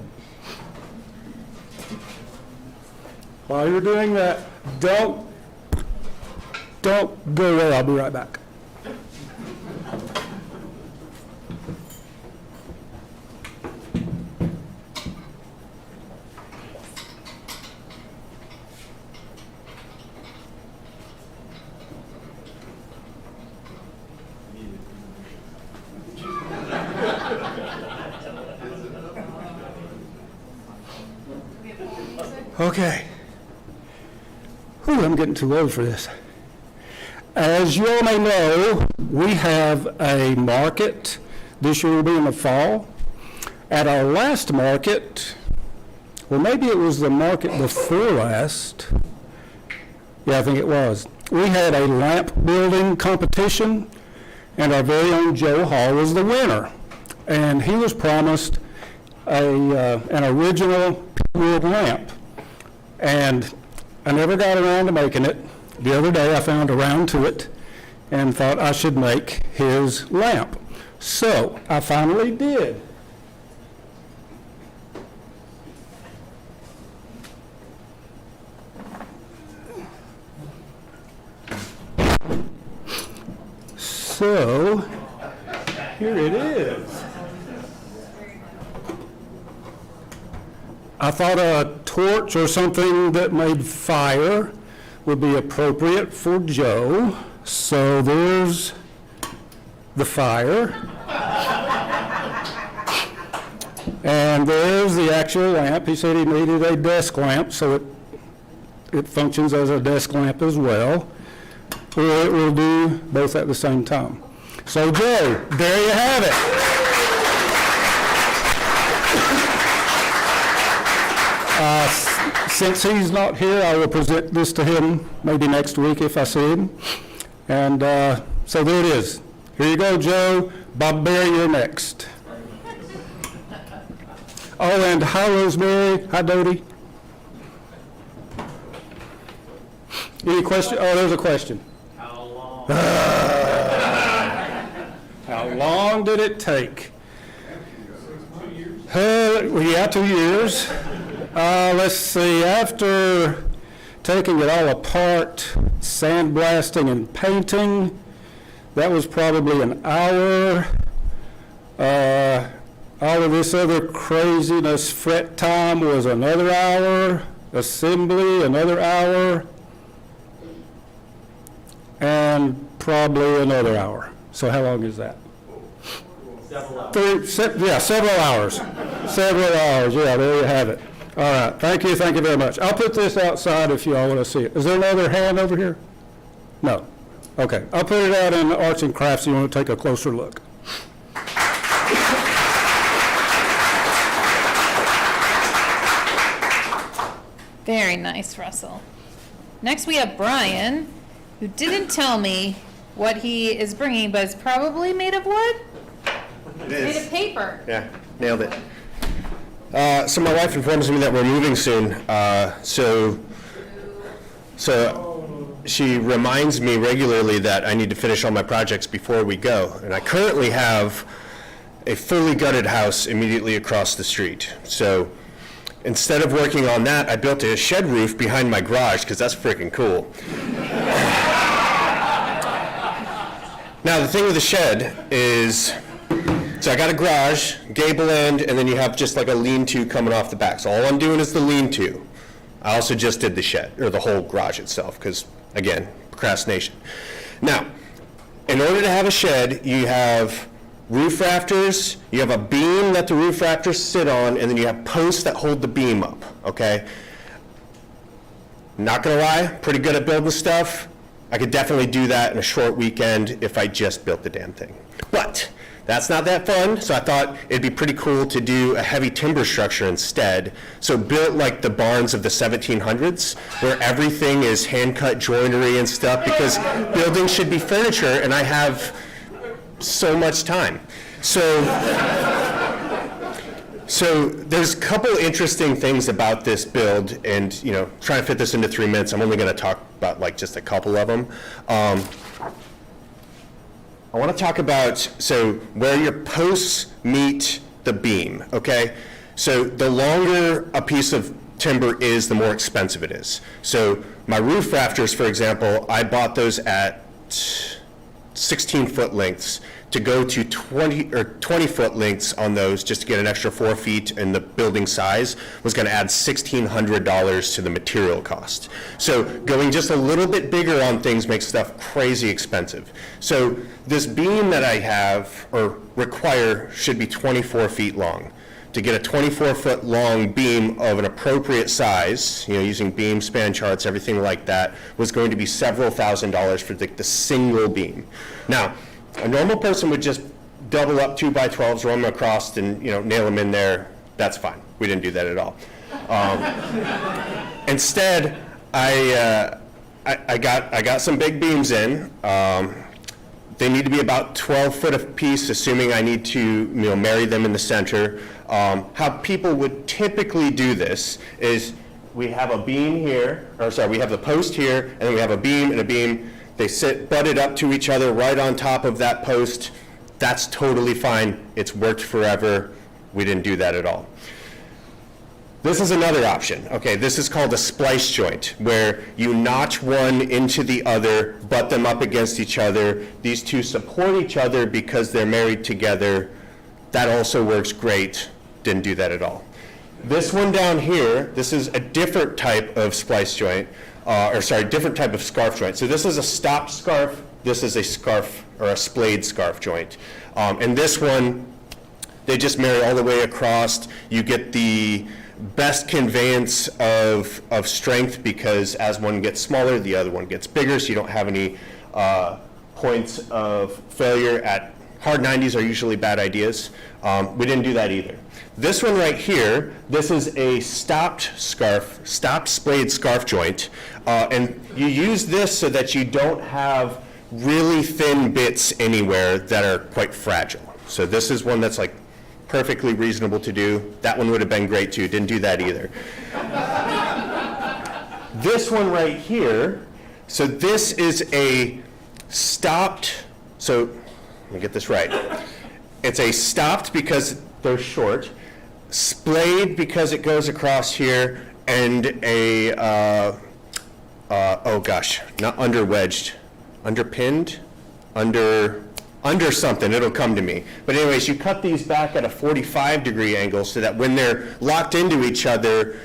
[SPEAKER 9] While you're doing that, don't go there. I'll be right back. Okay. Whew, I'm getting too old for this. As you all may know, we have a market. This year will be in the fall. At our last market, well, maybe it was the market before last. Yeah, I think it was. We had a lamp building competition, and our very own Joe Hall was the winner. And he was promised an original wood lamp. And I never got around to making it. The other day I found around to it and thought I should make his lamp. So I finally did. So, here it is. I thought a torch or something that made fire would be appropriate for Joe. So there's the fire. And there's the actual lamp. He said he needed a desk lamp, so it functions as a desk lamp as well. Or it will do both at the same time. So Joe, there you have it. Since he's not here, I will present this to him maybe next week if I see him. And so there it is. Here you go, Joe. Bob Berry, you're next. Oh, and hi, Rosemary. Hi, Dodie. Any question? Oh, there's a question.
[SPEAKER 11] How long?
[SPEAKER 9] How long did it take?
[SPEAKER 11] 2 years?
[SPEAKER 9] Yeah, 2 years. Let's see, after taking it all apart, sandblasting and painting, that was probably an hour. All of this other craziness, fret time was another hour, assembly another hour, and probably another hour. So how long is that?
[SPEAKER 11] Several hours.
[SPEAKER 9] Several hours. Several hours, yeah, there you have it. All right, thank you very much. I'll put this outside if you all want to see it. Is there another hand over here? No. Okay, I'll put it out in the arts and crafts if you want to take a closer look.
[SPEAKER 1] Very nice, Russell. Next we have Brian, who didn't tell me what he is bringing, but it's probably made of wood?
[SPEAKER 5] It
[SPEAKER 1] Made of
[SPEAKER 5] is.
[SPEAKER 1] paper.
[SPEAKER 5] Yeah, nailed it. So my wife informs me that we're moving soon. So she reminds me regularly that I need to finish all my projects before we go. And I currently have a fully gutted house immediately across the street. So instead of working on that, I built a shed roof behind my garage because that's freaking cool. Now the thing with the shed is, so I got a garage, gable end, and then you have just like a lean-to coming off the back. So all I'm doing is the lean-to. I also just did the shed, or the whole garage itself, because, again, procrastination. Now, in order to have a shed, you have roof rafters, you have a beam that the roof rafters sit on, and then you have posts that hold the beam up, okay? Not gonna lie, pretty good at building stuff. I could definitely do that in a short weekend if I just built the damn thing. But that's not that fun, so I thought it'd be pretty cool to do a heavy timber structure instead. So built like the barns of the 1700s, where everything is hand-cut joinery and stuff, because buildings should be furniture, and I have so much time. So there's a couple interesting things about this build, and trying to fit this into 3 minutes, I'm only going to talk about like just a couple of them. I want to talk about where your posts meet the beam, okay? So the longer a piece of timber is, the more expensive it is. So my roof rafters, for example, I bought those at 16-foot lengths. To go to 20-foot lengths on those, just to get an extra 4 feet in the building size, was going to add $1,600 to the material cost. So going just a little bit bigger on things makes stuff crazy expensive. So this beam that I have, or require, should be 24 feet long. To get a 24-foot long beam of an appropriate size, using beam span charts, everything like that, was going to be several $1,000s for the single beam. Now, a normal person would just double up 2x12s, roll them across, and nail them in there. That's fine. We didn't do that at all. Instead, I got some big beams in. They need to be about 12 foot a piece, assuming I need to marry them in the center. How people would typically do this is we have a beam here, we have the post here, and then we have a beam and a beam. They sit butted up to each other right on top of that post. That's totally fine. It's worked forever. We didn't do that at all. This is another option. Okay, this is called a splice joint, where you notch one into the other, butt them up against each other. These two support each other because they're married together. That also works great. Didn't do that at all. This one down here, this is a different type of splice joint, different type of scarf joint. So this is a stopped scarf. This is a scarf or a splayed scarf joint. And this one, they just marry all the way across. You get the best conveyance of strength because as one gets smaller, the other one gets bigger, so you don't have any points of failure. At hard 90s are usually bad ideas. We didn't do that either. This one right here, this is a stopped splayed scarf joint, and you use this so that you don't have really thin bits anywhere that are quite fragile. So this is one that's like perfectly reasonable to do. That one would have been great too, didn't do that either. This one right here, so this is a stopped, so let me get this right. It's a stopped because they're short, splayed because it goes across here, and a, oh gosh, not under-wedged, underpinned, under something, it'll come to me. But anyways, you cut these back at a 45-degree angle so that when they're locked into each other,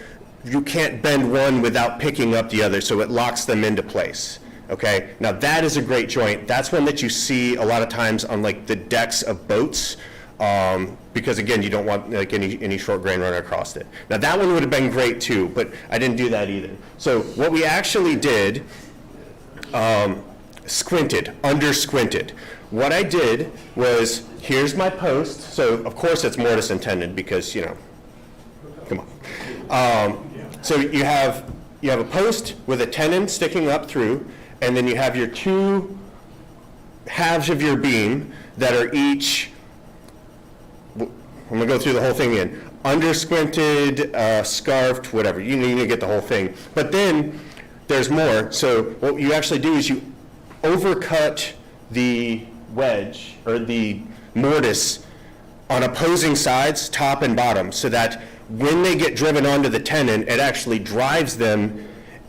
[SPEAKER 5] you can't bend one without picking up the other, so it locks them into place. Okay, now that is a great joint. That's one that you see a lot of times on like the decks of boats, because again, you don't want like any short grain running across it. Now that one would have been great too, but I didn't do that either. So what we actually did, under squinted. What I did was, here's my post. So of course it's mortise and tenon because, you know, come on. So you have a post with a tenon sticking up through, and then you have your two halves of your beam that are each, I'm gonna go through the whole thing again, under squinted, scarfed, whatever, you need to get the whole thing. But then there's more. So what you actually do is you overcut the wedge or the mortise on opposing sides, top and bottom, so that when they get driven onto the tenon, it actually drives them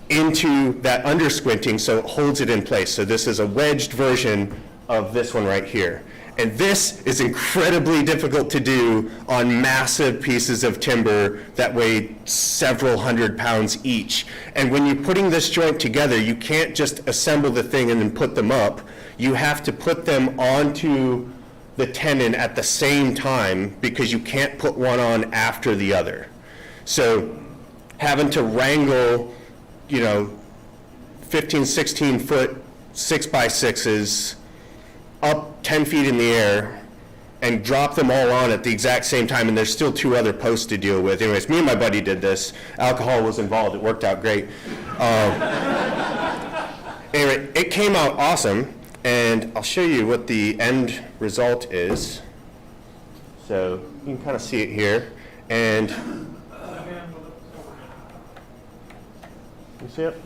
[SPEAKER 5] into that under squinting, so it holds it in place. So this is a wedged version of this one right here. And this is incredibly difficult to do on massive pieces of timber that weigh several hundred pounds each. And when you're putting this joint together, you can't just assemble the thing and then put them up. You have to put them onto the tenon at the same time because you can't put one on after the other. So having to wrangle, 15, 16 foot 6x6s up 10 feet in the air and drop them all on at the exact same time, and there's still two other posts to deal with. Anyways, me and my buddy did this. Alcohol was involved. It worked out great. Anyway, it came out awesome, and I'll show you what the end result is. So you can kind of see it here, and you see it?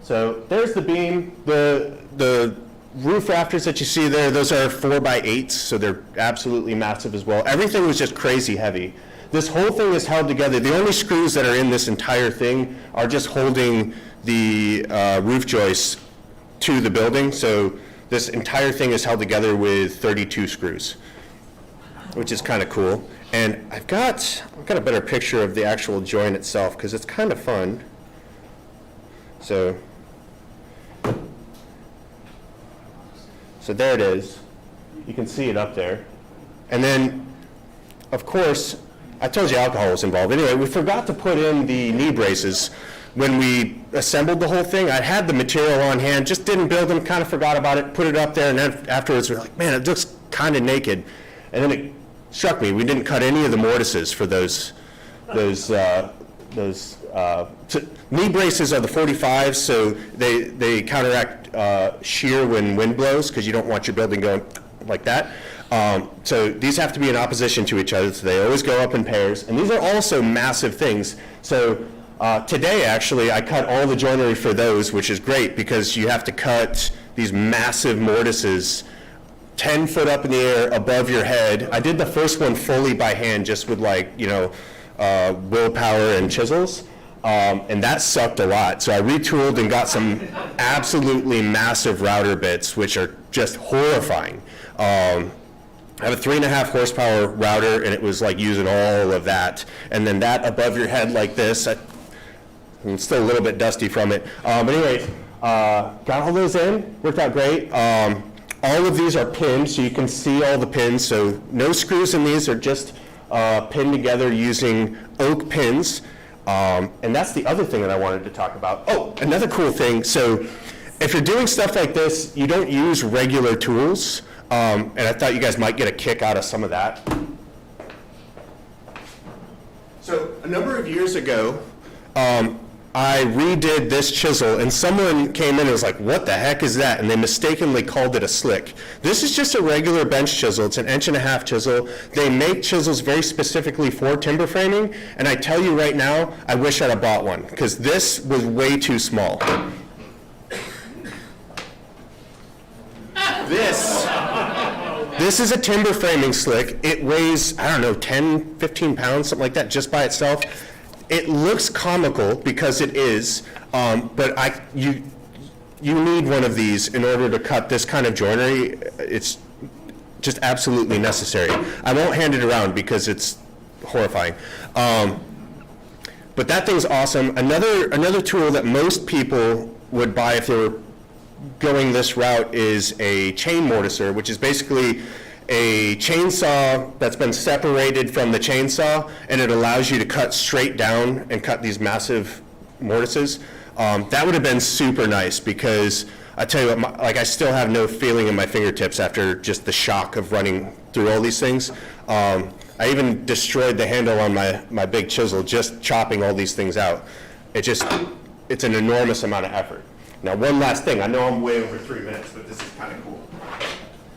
[SPEAKER 5] So there's the beam. The roof rafters that you see there, those are 4x8s, so they're absolutely massive as well. Everything was just crazy heavy. This whole thing is held together. The only screws that are in this entire thing are just holding the roof joists to the building. So this entire thing is held together with 32 screws, which is kind of cool. And I've got a better picture of the actual joint itself because it's kind of fun. So there it is. You can see it up there. And then, of course, I told you alcohol was involved. Anyway, we forgot to put in the knee braces when we assembled the whole thing. I had the material on hand, just didn't build them, kind of forgot about it, put it up there, and then afterwards we're like, man, it looks kind of naked. And then it struck me, we didn't cut any of the mortises for those knee braces are the 45s, so they counteract shear when wind blows, because you don't want your building going like that. So these have to be in opposition to each other, so they always go up in pairs. And these are also massive things. So today, actually, I cut all the joinery for those, which is great, because you have to cut these massive mortises 10 foot up in the air above your head. I did the first one fully by hand, just with willpower and chisels. And that sucked a lot. So I retooled and got some absolutely massive router bits, which are just horrifying. I have a 3.5 horsepower router, and it was like using all of that. And then that above your head like this, I'm still a little bit dusty from it. But anyways, got all those in, worked out great. All of these are pinned, so you can see all the pins. So no screws in these, are just pinned together using oak pins. And that's the other thing that I wanted to talk about. Oh, another cool thing. So if you're doing stuff like this, you don't use regular tools. And I thought you guys might get a kick out of some of that. So a number of years ago, I redid this chisel, and someone came in and was like, what the heck is that? And they mistakenly called it a slick. This is just a regular bench chisel. It's an 1.5 inch chisel. They make chisels very specifically for timber framing, and I tell you right now, I wish I'd have bought one, because this was way too small. This is a timber framing slick. It weighs, I don't know, 10, 15 pounds, something like that, just by itself. It looks comical because it is, but you need one of these in order to cut this kind of joinery. It's just absolutely necessary. I won't hand it around because it's horrifying. But that thing's awesome. Another tool that most people would buy if they were going this route is a chain mortiser, which is basically a chainsaw that's been separated from the chainsaw, and it allows you to cut straight down and cut these massive mortises. That would have been super nice, because I tell you what, I still have no feeling in my fingertips after just the shock of running through all these things. I even destroyed the handle on my big chisel just chopping all these things out. It's an enormous amount of effort. Now, one last thing. I know I'm way over 3 minutes, but this is kind of cool.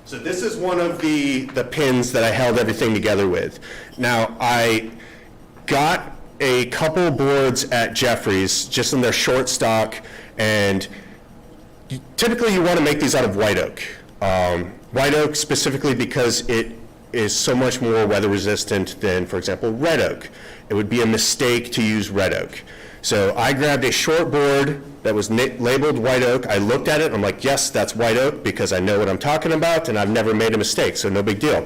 [SPEAKER 5] So this is one of the pins that I held everything together with. Now, I got a couple boards at Jeffrey's, just in their short stock, and typically you want to make these out of white oak. White oak specifically because it is so much more weather resistant than, for example, red oak. It would be a mistake to use red oak. So I grabbed a short board that was labeled white oak. I looked at it, I'm like, yes, that's white oak, because I know what I'm talking about, and I've never made a mistake, so no big deal.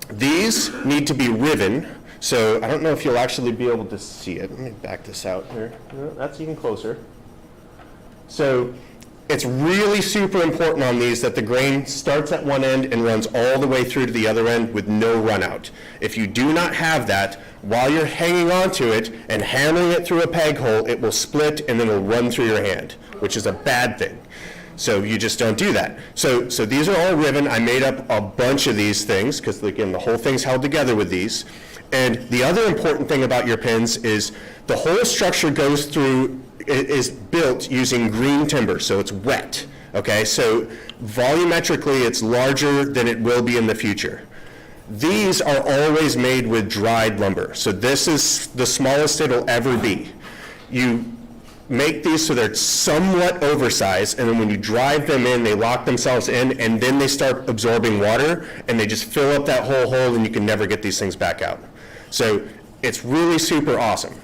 [SPEAKER 5] These need to be riven, so I don't know if you'll actually be able to see it. Let me back this out here. No, that's even closer. So it's really super important on these that the grain starts at one end and runs all the way through to the other end with no run out. If you do not have that, while you're hanging onto it and hammering it through a peg hole, it will split and then it'll run through your hand, which is a bad thing. So you just don't do that. So these are all riven. I made up a bunch of these things because, again, the whole thing's held together with these. And the other important thing about your pins is the whole structure goes through, is built using green timber, so it's wet, okay? So volumetrically, it's larger than it will be in the future. These are always made with dried lumber, so this is the smallest it'll ever be. You make these so they're somewhat oversized, and then when you drive them in, they lock themselves in, and then they start absorbing water, and they just fill up that whole hole, and you can never get these things back out. So it's really super awesome.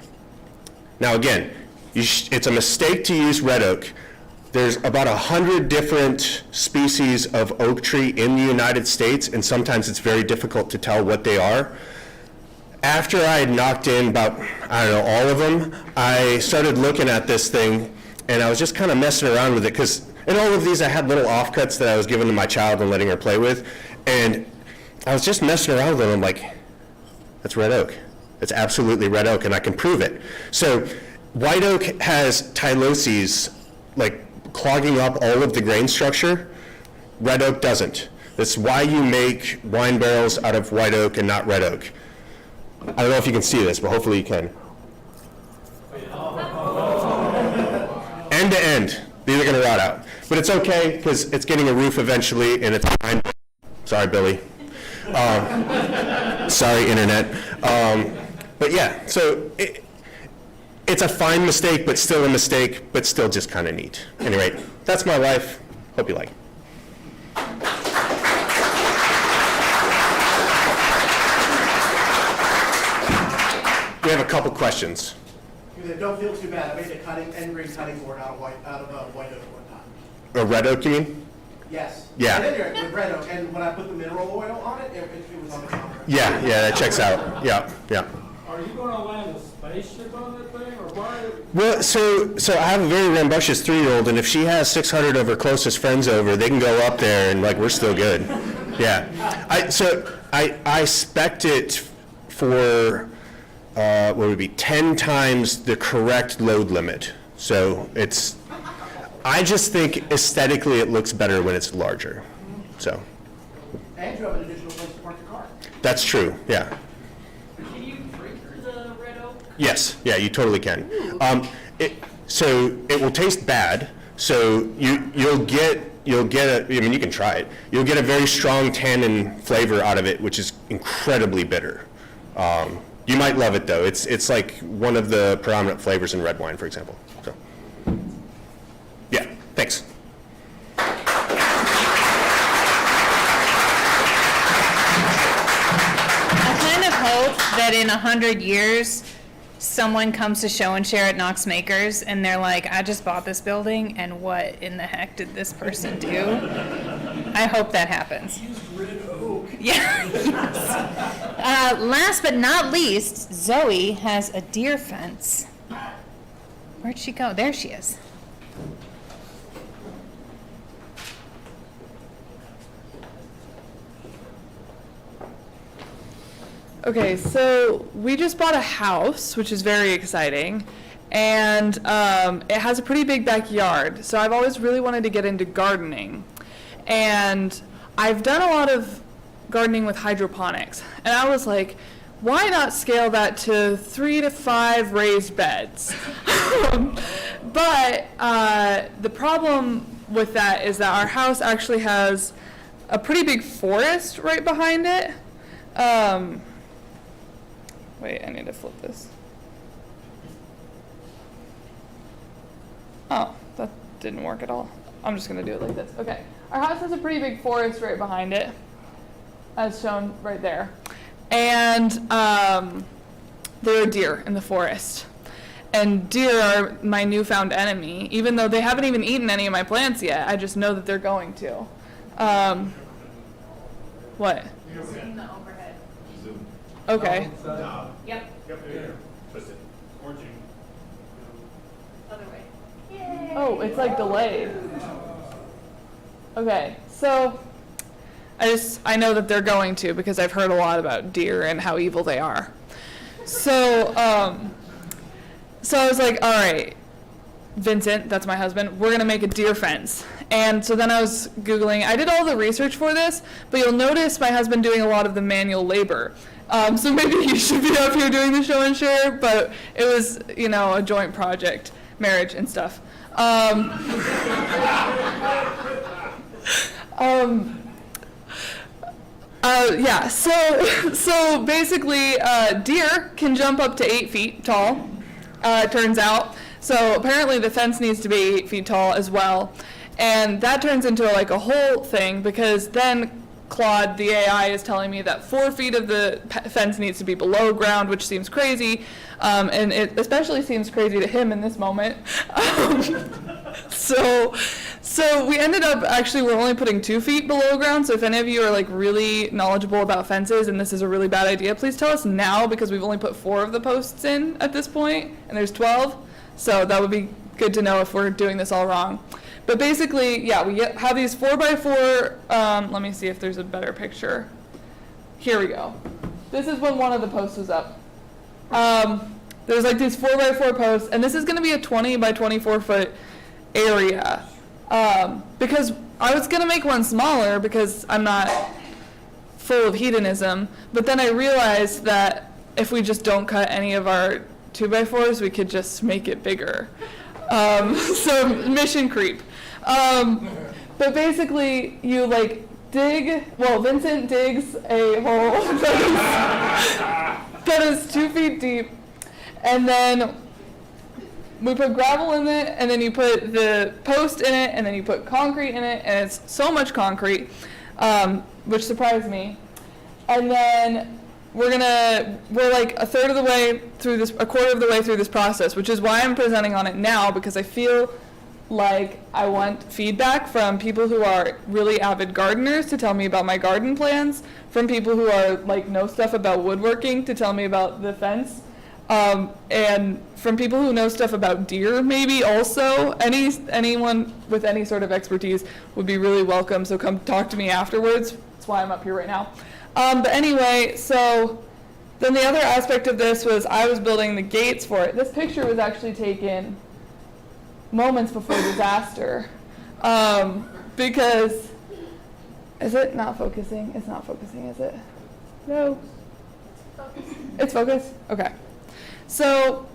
[SPEAKER 5] Now again, it's a mistake to use red oak. There's about 100 different species of oak tree in the United States, and sometimes it's very difficult to tell what they are. After I had knocked in about, I don't know, all of them, I started looking at this thing, and I was just kind of messing around with it, because in all of these I had little offcuts that I was giving to my child and letting her play with, and I was just messing around with them. I'm like, that's red oak. It's absolutely red oak, and I can prove it. So white oak has tyloses, like clogging up all of the grain structure. Red oak doesn't. That's why you make wine barrels out of white oak and not red oak. I don't know if you can see this, but hopefully you can. End to end, these are going to rot out. But it's okay, because it's getting a roof eventually, and it's fine. Sorry, Billy. Sorry, Internet. But yeah, so it's a fine mistake, but still a mistake, but still just kind of neat. Anyway, that's my life. Hope you like it. we have a couple questions.
[SPEAKER 2] Don't feel too bad. I made a end grain cutting board out of white oak one time.
[SPEAKER 5] A red oak, you mean?
[SPEAKER 2] Yes.
[SPEAKER 5] Yeah.
[SPEAKER 2] And anyway, with red oak, and when I put the mineral oil on it, it was on the counter.
[SPEAKER 5] Yeah, that checks out. Yeah.
[SPEAKER 11] Are you gonna land a spaceship on that thing, or why?
[SPEAKER 5] Well, so I have a very rambunctious 3-year-old, and if she has 600 of her closest friends over, they can go up there and like we're still good. Yeah. I spec'd it for what would be 10 times the correct load limit. So I just think aesthetically it looks better when it's larger. So.
[SPEAKER 2] And you have an additional place to park your car.
[SPEAKER 5] That's true. Yeah.
[SPEAKER 10] Can you drink the red oak?
[SPEAKER 5] Yes, yeah, you totally can. So it will taste bad. So you'll get a, I mean, you can try it. You'll get a very strong tannin flavor out of it, which is incredibly bitter. You might love it though. It's like one of the predominant flavors in red wine, for example. So, yeah, thanks.
[SPEAKER 1] I kind of hope that in 100 years, someone comes to show and share at Knox Makers, and they're like, I just bought this building, and what in the heck did this person do? I hope that happens. Yeah. Yes. Last but not least, Zoe has a deer fence. Where'd she go? There she is.
[SPEAKER 14] Okay, so we just bought a house, which is very exciting, and it has a pretty big backyard. So I've always really wanted to get into gardening, and I've done a lot of gardening with hydroponics, and I was like, why not scale that to 3 to 5 raised beds? But the problem with that is that our house actually has a pretty big forest right behind it. Wait, I need to flip this. Oh, that didn't work at all. I'm just gonna do it like this. Okay, our house has a pretty big forest right behind it, as shown right there. And there are deer in the forest. And deer are my newfound enemy, even though they haven't even eaten any of my plants yet. I just know that they're going to. What?
[SPEAKER 10] Zoom the overhead.
[SPEAKER 14] Okay.
[SPEAKER 10] Yep,
[SPEAKER 4] Twist it. Origin.
[SPEAKER 10] other way.
[SPEAKER 14] Oh, it's like delayed. Okay, so I know that they're going to because I've heard a lot about deer and how evil they are. So so I was like, all right, Vincent, that's my husband, we're gonna make a deer fence. And so then I was Googling, I did all the research for this, but you'll notice my husband doing a lot of the manual labor. So maybe he should be up here doing the show and share, but it was, you know, a joint project, marriage and stuff. Yeah, so basically, deer can jump up to 8 feet tall, it turns out. So apparently the fence needs to be 8 feet tall as well. And that turns into like a whole thing because then Claude, the AI, is telling me that 4 feet of the fence needs to be below ground, which seems crazy. And it especially seems crazy to him in this moment. So we ended up, actually, we're only putting 2 feet below ground. So if any of you are like really knowledgeable about fences and this is a really bad idea, please tell us now because we've only put 4 of the posts in at this point and there's 12. So that would be good to know if we're doing this all wrong. But basically, yeah, we have these 4x4, let me see if there's a better picture. Here we go. This is when one of the posts was up. There's like these 4x4 posts, and this is gonna be a 20 by 24 foot area. Because I was gonna make one smaller because I'm not full of hedonism, but then I realized that if we just don't cut any of our 2x4s, we could just make it bigger. So mission creep. But basically you like dig, well, Vincent digs a hole that is 2 feet deep, and then we put gravel in it, and then you put the post in it, and then you put concrete in it, and it's so much concrete, which surprised me. And then we're like a quarter of the way through this process, which is why I'm presenting on it now, because I feel like I want feedback from people who are really avid gardeners to tell me about my garden plans, from people who are like know stuff about woodworking to tell me about the fence, and from people who know stuff about deer maybe also. Anyone with any sort of expertise would be really welcome, so come talk to me afterwards. That's why I'm up here right now. But anyway, so then the other aspect of this was I was building the gates for it. This picture was actually taken moments before disaster, because, is it not focusing? It's not focusing, is it? No. It's focused? Okay. So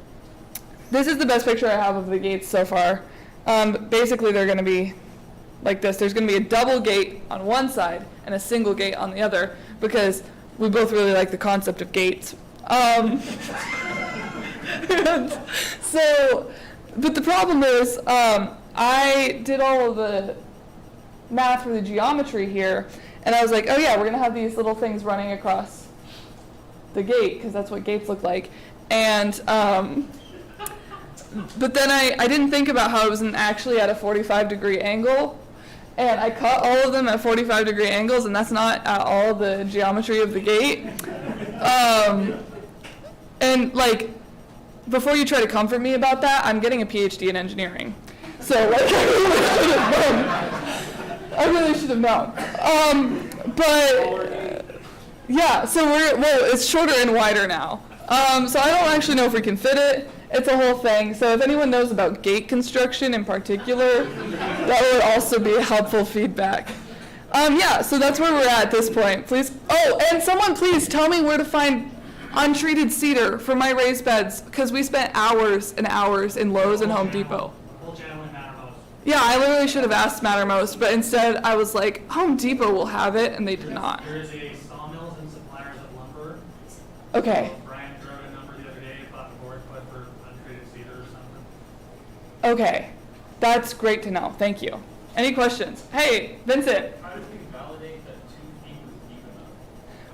[SPEAKER 14] this is the best picture I have of the gates so far. Basically, they're going to be like this. There's going to be a double gate on one side and a single gate on the other, because we both really like the concept of gates. But the problem is, I did all of the math for the geometry here, and I was like, oh yeah, we're going to have these little things running across the gate, because that's what gates look like. And but then I didn't think about how it was actually at a 45-degree angle, and I cut all of them at 45-degree angles, and that's not at all the geometry of the gate. And like, before you try to comfort me about that, I'm getting a PhD in engineering. So like, I really should have known. But yeah, so it's shorter and wider now. So I don't actually know if we can fit it. It's a whole thing. So if anyone knows about gate construction in particular, that would also be helpful feedback. Yeah, so that's where we're at this point. Please. Oh, and someone please tell me where to find untreated cedar for my raised beds, because we spent hours and hours in Lowe's and Home Depot. Yeah, I literally should have asked Mattermost, but instead I was like, Home Depot will have it, and they did not.
[SPEAKER 4] There is a sawmills and suppliers of lumber.
[SPEAKER 14] Okay.
[SPEAKER 4] Brian threw out a number the other day, about the board, but for untreated cedar or something.
[SPEAKER 14] Okay, that's great to know. Thank you. Any questions? Hey, Vincent.
[SPEAKER 11] How did we validate that 2 feet was deep enough?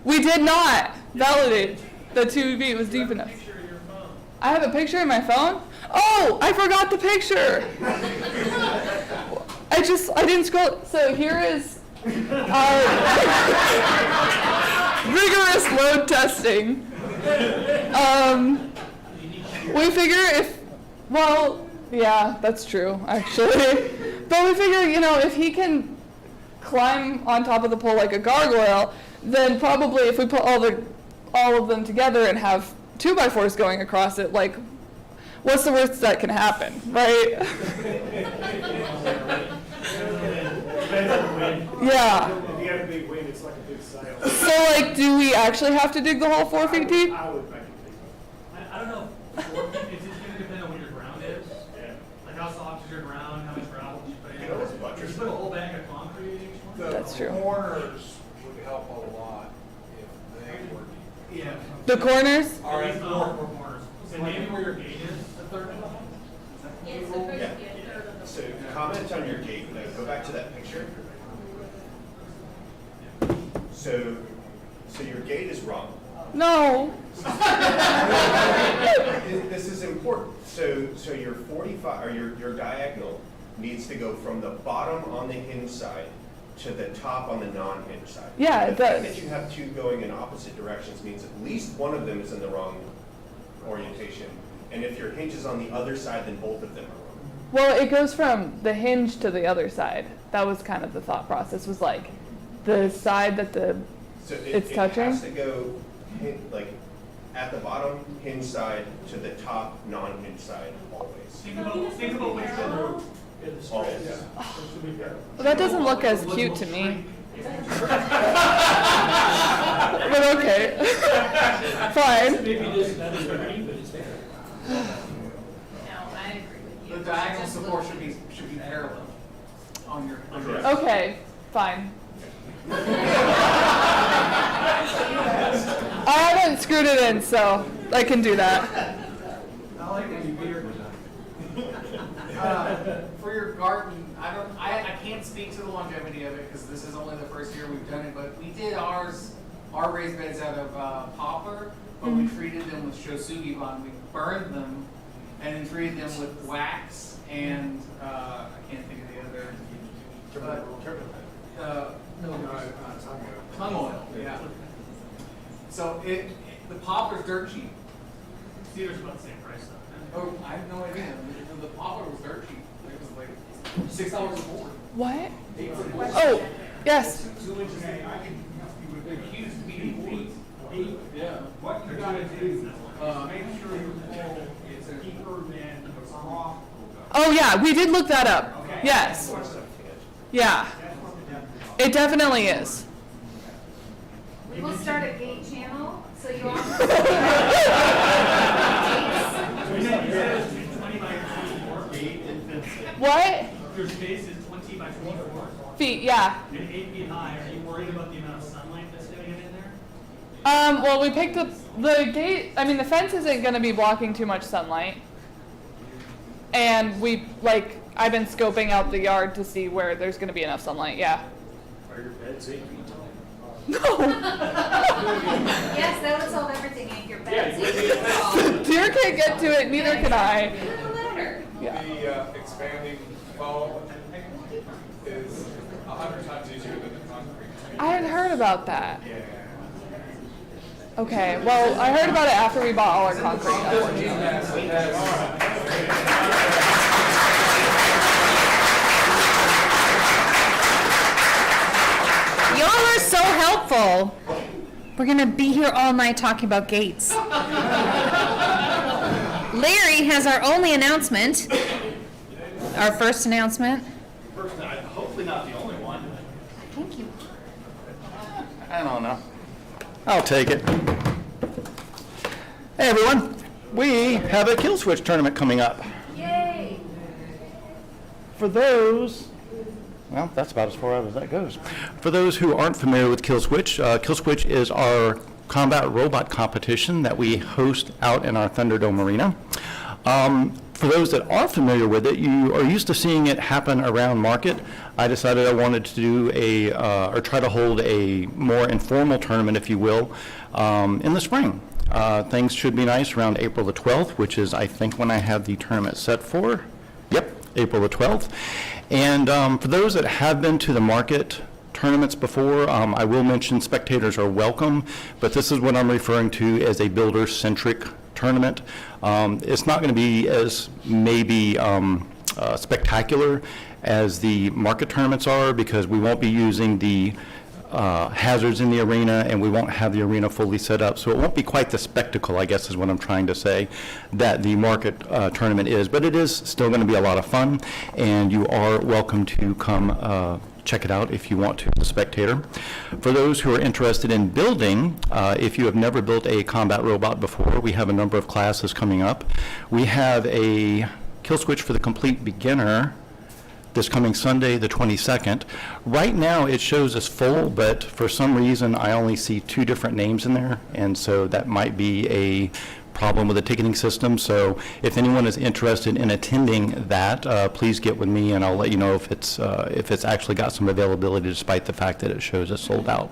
[SPEAKER 14] We did not validate that 2 feet was deep enough.
[SPEAKER 11] Picture of your phone.
[SPEAKER 14] I have a picture in my phone? Oh, I forgot the picture. I didn't scroll. So here is our rigorous load testing. We figure yeah, that's true, actually. But we figure, if he can climb on top of the pole like a gargoyle, then probably if we put all of them together and have 2x4s going across it, like, what's the worst that can happen, right? Yeah.
[SPEAKER 11] If you have a big wind, it's like a big sail.
[SPEAKER 14] So, like, do we actually have to dig the whole 4 feet deep?
[SPEAKER 11] I would make it
[SPEAKER 4] I don't know. It's just going to depend on what your ground is.
[SPEAKER 11] big. Yeah.
[SPEAKER 4] Like how soft is your ground, how much gravel you put in.
[SPEAKER 11] You know what's much-
[SPEAKER 4] If you put a whole bag of concrete in each one.
[SPEAKER 14] That's true.
[SPEAKER 11] The corners would help a lot if they were deep. Yeah.
[SPEAKER 14] The corners?
[SPEAKER 4] All right, four corners. So maybe where your gate is, a third of the home?
[SPEAKER 6] It's supposed to be a third of the.
[SPEAKER 5] So comment on your gate, go back to that picture. So your gate is wrong.
[SPEAKER 14] No.
[SPEAKER 5] This is important. So your 45, or your diagonal needs to go from the bottom on the hinge side to the top on the non-hinge side.
[SPEAKER 14] Yeah, it
[SPEAKER 5] The fact
[SPEAKER 14] does.
[SPEAKER 5] that you have two going in opposite directions means at least one of them is in the wrong orientation. And if your hinge is on the other side, then both of them are wrong.
[SPEAKER 14] Well, it goes from the hinge to the other side. That was kind of the thought process, was like the side that
[SPEAKER 5] So
[SPEAKER 14] it's
[SPEAKER 5] it
[SPEAKER 14] touching?
[SPEAKER 5] has to go like at the bottom hinge side to the top non-hinge side always.
[SPEAKER 4] Think about which one.
[SPEAKER 5] Always.
[SPEAKER 14] Well, that doesn't look as cute to me. But okay. Fine.
[SPEAKER 4] Maybe this, that is pretty, but it's there.
[SPEAKER 3] No, I agree with you.
[SPEAKER 11] The diagonal support should be parallel on your.
[SPEAKER 14] Okay, fine. I haven't screwed it in, so I can do that.
[SPEAKER 11] I like that you beard. For your garden, I can't speak to the longevity of it because this is only the first year we've done it, but we did ours
[SPEAKER 7] our raised beds out of poplar, but we treated them with shosugi bun. We burned them and then treated them with wax and I can't think of the other. Tongue oil. Yeah. So the poplar's dirt cheap.
[SPEAKER 4] Cedar's about the same price though.
[SPEAKER 7] Oh, I have no idea. The poplar was dirt cheap. It was like $6 a board.
[SPEAKER 14] What? Oh, yes.
[SPEAKER 11] 2 inches.
[SPEAKER 7] They're huge meaty boards. Yeah.
[SPEAKER 11] What you gotta do, make sure your pole is deeper than the rock.
[SPEAKER 14] Oh, yeah, we did look that up. Yes. Yeah. It definitely is.
[SPEAKER 6] We will start a gate channel, so you all.
[SPEAKER 14] What?
[SPEAKER 4] Your space is 20 by 24.
[SPEAKER 14] Feet, yeah.
[SPEAKER 4] And 8 feet high. Are you worried about the amount of sunlight that's going to get in there?
[SPEAKER 14] Well, we picked up the gate. I mean, the fence isn't going to be blocking too much sunlight. And I've been scoping out the yard to see where there's going to be enough sunlight, yeah.
[SPEAKER 11] Are your beds 8 feet tall?
[SPEAKER 14] No.
[SPEAKER 6] Yes, that would solve everything in your bed.
[SPEAKER 14] Deer can't get to it, neither can I.
[SPEAKER 11] The expanding foam is 100 times easier than the concrete.
[SPEAKER 14] I had heard about that. Okay, well, I heard about it after we bought all our concrete, unfortunately.
[SPEAKER 1] Y'all are so helpful. We're gonna be here all night talking about gates. Larry has our only announcement, our first announcement.
[SPEAKER 11] Hopefully not the only one.
[SPEAKER 1] Thank you.
[SPEAKER 2] I don't know. I'll take it. Hey, everyone. We have a Kill Switch tournament coming up.
[SPEAKER 6] Yay!
[SPEAKER 2] For those, well, that's about as far out as that goes. For those who aren't familiar with Kill Switch is our combat robot competition that we host out in our Thunderdome Arena. For those that are familiar with it, you are used to seeing it happen around Market. I decided I wanted to do or try to hold a more informal tournament, if you will, in the spring. Things should be nice around April the 12th, which is, I think, when I have the tournament set for. Yep, April the 12th. And for those that have been to the Market tournaments before, I will mention spectators are welcome, but this is what I'm referring to as a builder-centric tournament. It's not going to be as maybe spectacular as the Market tournaments are, because we won't be using the hazards in the arena, and we won't have the arena fully set up. So it won't be quite the spectacle, I guess is what I'm trying to say, that the Market tournament is. But it is still going to be a lot of fun, and you are welcome to come check it out if you want to, as a spectator. For those who are interested in building, if you have never built a combat robot before, we have a number of classes coming up. We have a Kill Switch for the Complete Beginner this coming Sunday, the 22nd. Right now it shows as full, but for some reason I only see 2 different names in there, and so that might be a problem with the ticketing system. So if anyone is interested in attending that, please get with me, and I'll let you know if it's actually got some availability, despite the fact that it shows it's sold out.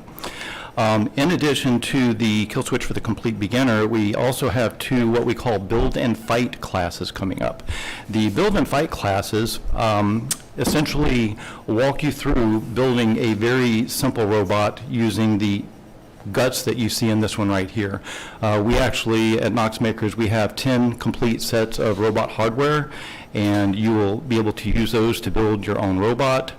[SPEAKER 2] In addition to the Kill Switch for the Complete Beginner, we also have 2 what we call Build and Fight classes coming up. The Build and Fight classes essentially walk you through building a very simple robot using the guts that you see in this one right here. We actually, at Knox Makers, we have 10 complete sets of robot hardware, and you will be able to use those to build your own robot.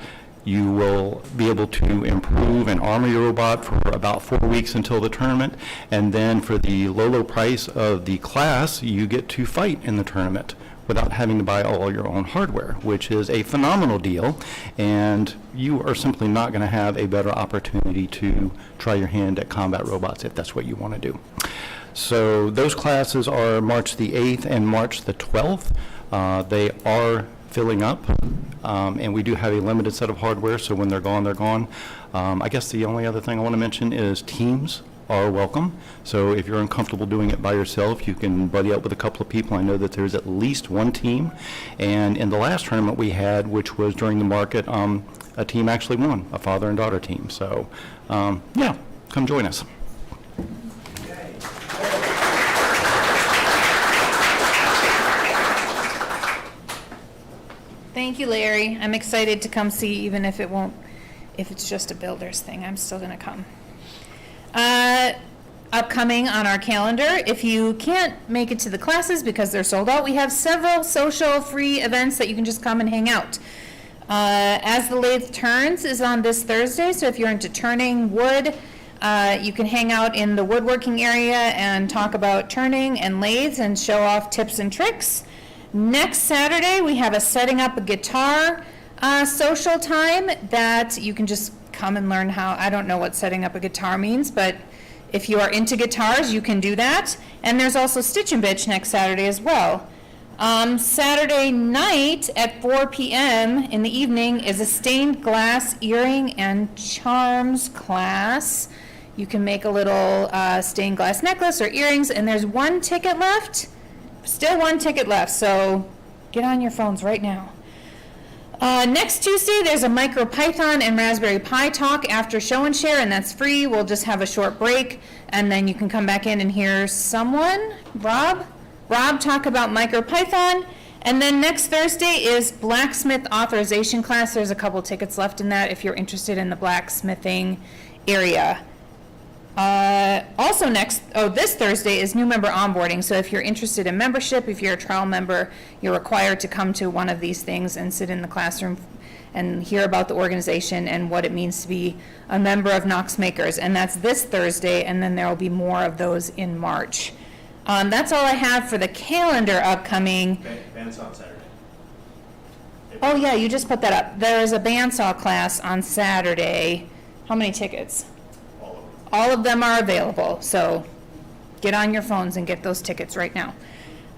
[SPEAKER 2] You will be able to improve and armor your robot for about 4 weeks until the tournament, and then for the low price of the class, you get to fight in the tournament without having to buy all your own hardware, which is a phenomenal deal, and you are simply not going to have a better opportunity to try your hand at combat robots if that's what you want to do. So those classes are March the 8th and March the 12th. They are filling up, and we do have a limited set of hardware, so when they're gone, they're gone. I guess the only other thing I want to mention is teams are welcome. So if you're uncomfortable doing it by yourself, you can buddy up with a couple of people. I know that there's at least 1 team, and in the last tournament we had, which was during the Market, a team actually won, a father and daughter team. So yeah, come join us.
[SPEAKER 1] Thank you, Larry. I'm excited to come see, even if if it's just a builder's thing, I'm still gonna come. Upcoming on our calendar, if you can't make it to the classes because they're sold out, we have several social free events that you can just come and hang out. As the Lathe Turns is on this Thursday, so if you're into turning wood, you can hang out in the woodworking area and talk about turning and lathes and show off tips and tricks. Next Saturday, we have a setting up a guitar social time that you can just come and learn how. I don't know what setting up a guitar means, but if you are into guitars, you can do that. And there's also Stitch and Bitch next Saturday as well. Saturday night at 4 p.m. in the evening is a stained glass earring and charms class. You can make a little stained glass necklace or earrings, and there's one ticket left. Still one ticket left, so get on your phones right now. Next Tuesday, there's a MicroPython and Raspberry Pi talk after show and share, and that's free. We'll just have a short break, and then you can come back in and hear someone, Rob talk about MicroPython. And then next Thursday is blacksmith authorization class. There's a couple tickets left in that if you're interested in the blacksmithing area. Also this Thursday is new member onboarding. So if you're interested in membership, if you're a trial member, you're required to come to one of these things and sit in the classroom and hear about the organization and what it means to be a member of Knox Makers. And that's this Thursday, and then there will be more of those in March. That's all I have for the calendar upcoming.
[SPEAKER 5] Bandsaw Saturday.
[SPEAKER 1] Oh yeah, you just put that up. There is a bandsaw class on Saturday. How many tickets? All of them are available, so get on your phones and get those tickets right now.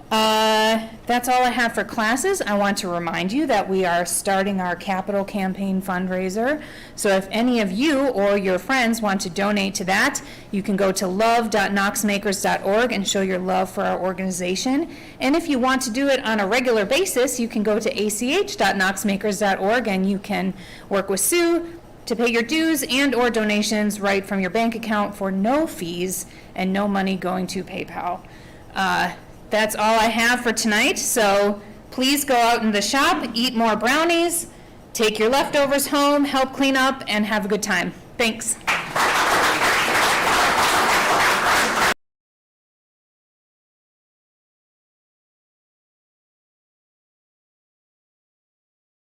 [SPEAKER 1] That's all I have for classes. I want to remind you that we are starting our capital campaign fundraiser. So if any of you or your friends want to donate to that, you can go to love.knoxmakers.org and show your love for our organization. And if you want to do it on a regular basis, you can go to ach.knoxmakers.org and you can work with Sue to pay your dues and or donations right from your bank account for no fees and no money going to PayPal. That's all I have for tonight, so please go out in the shop, eat more brownies, take your leftovers home, help clean up, and have a good time. Thanks.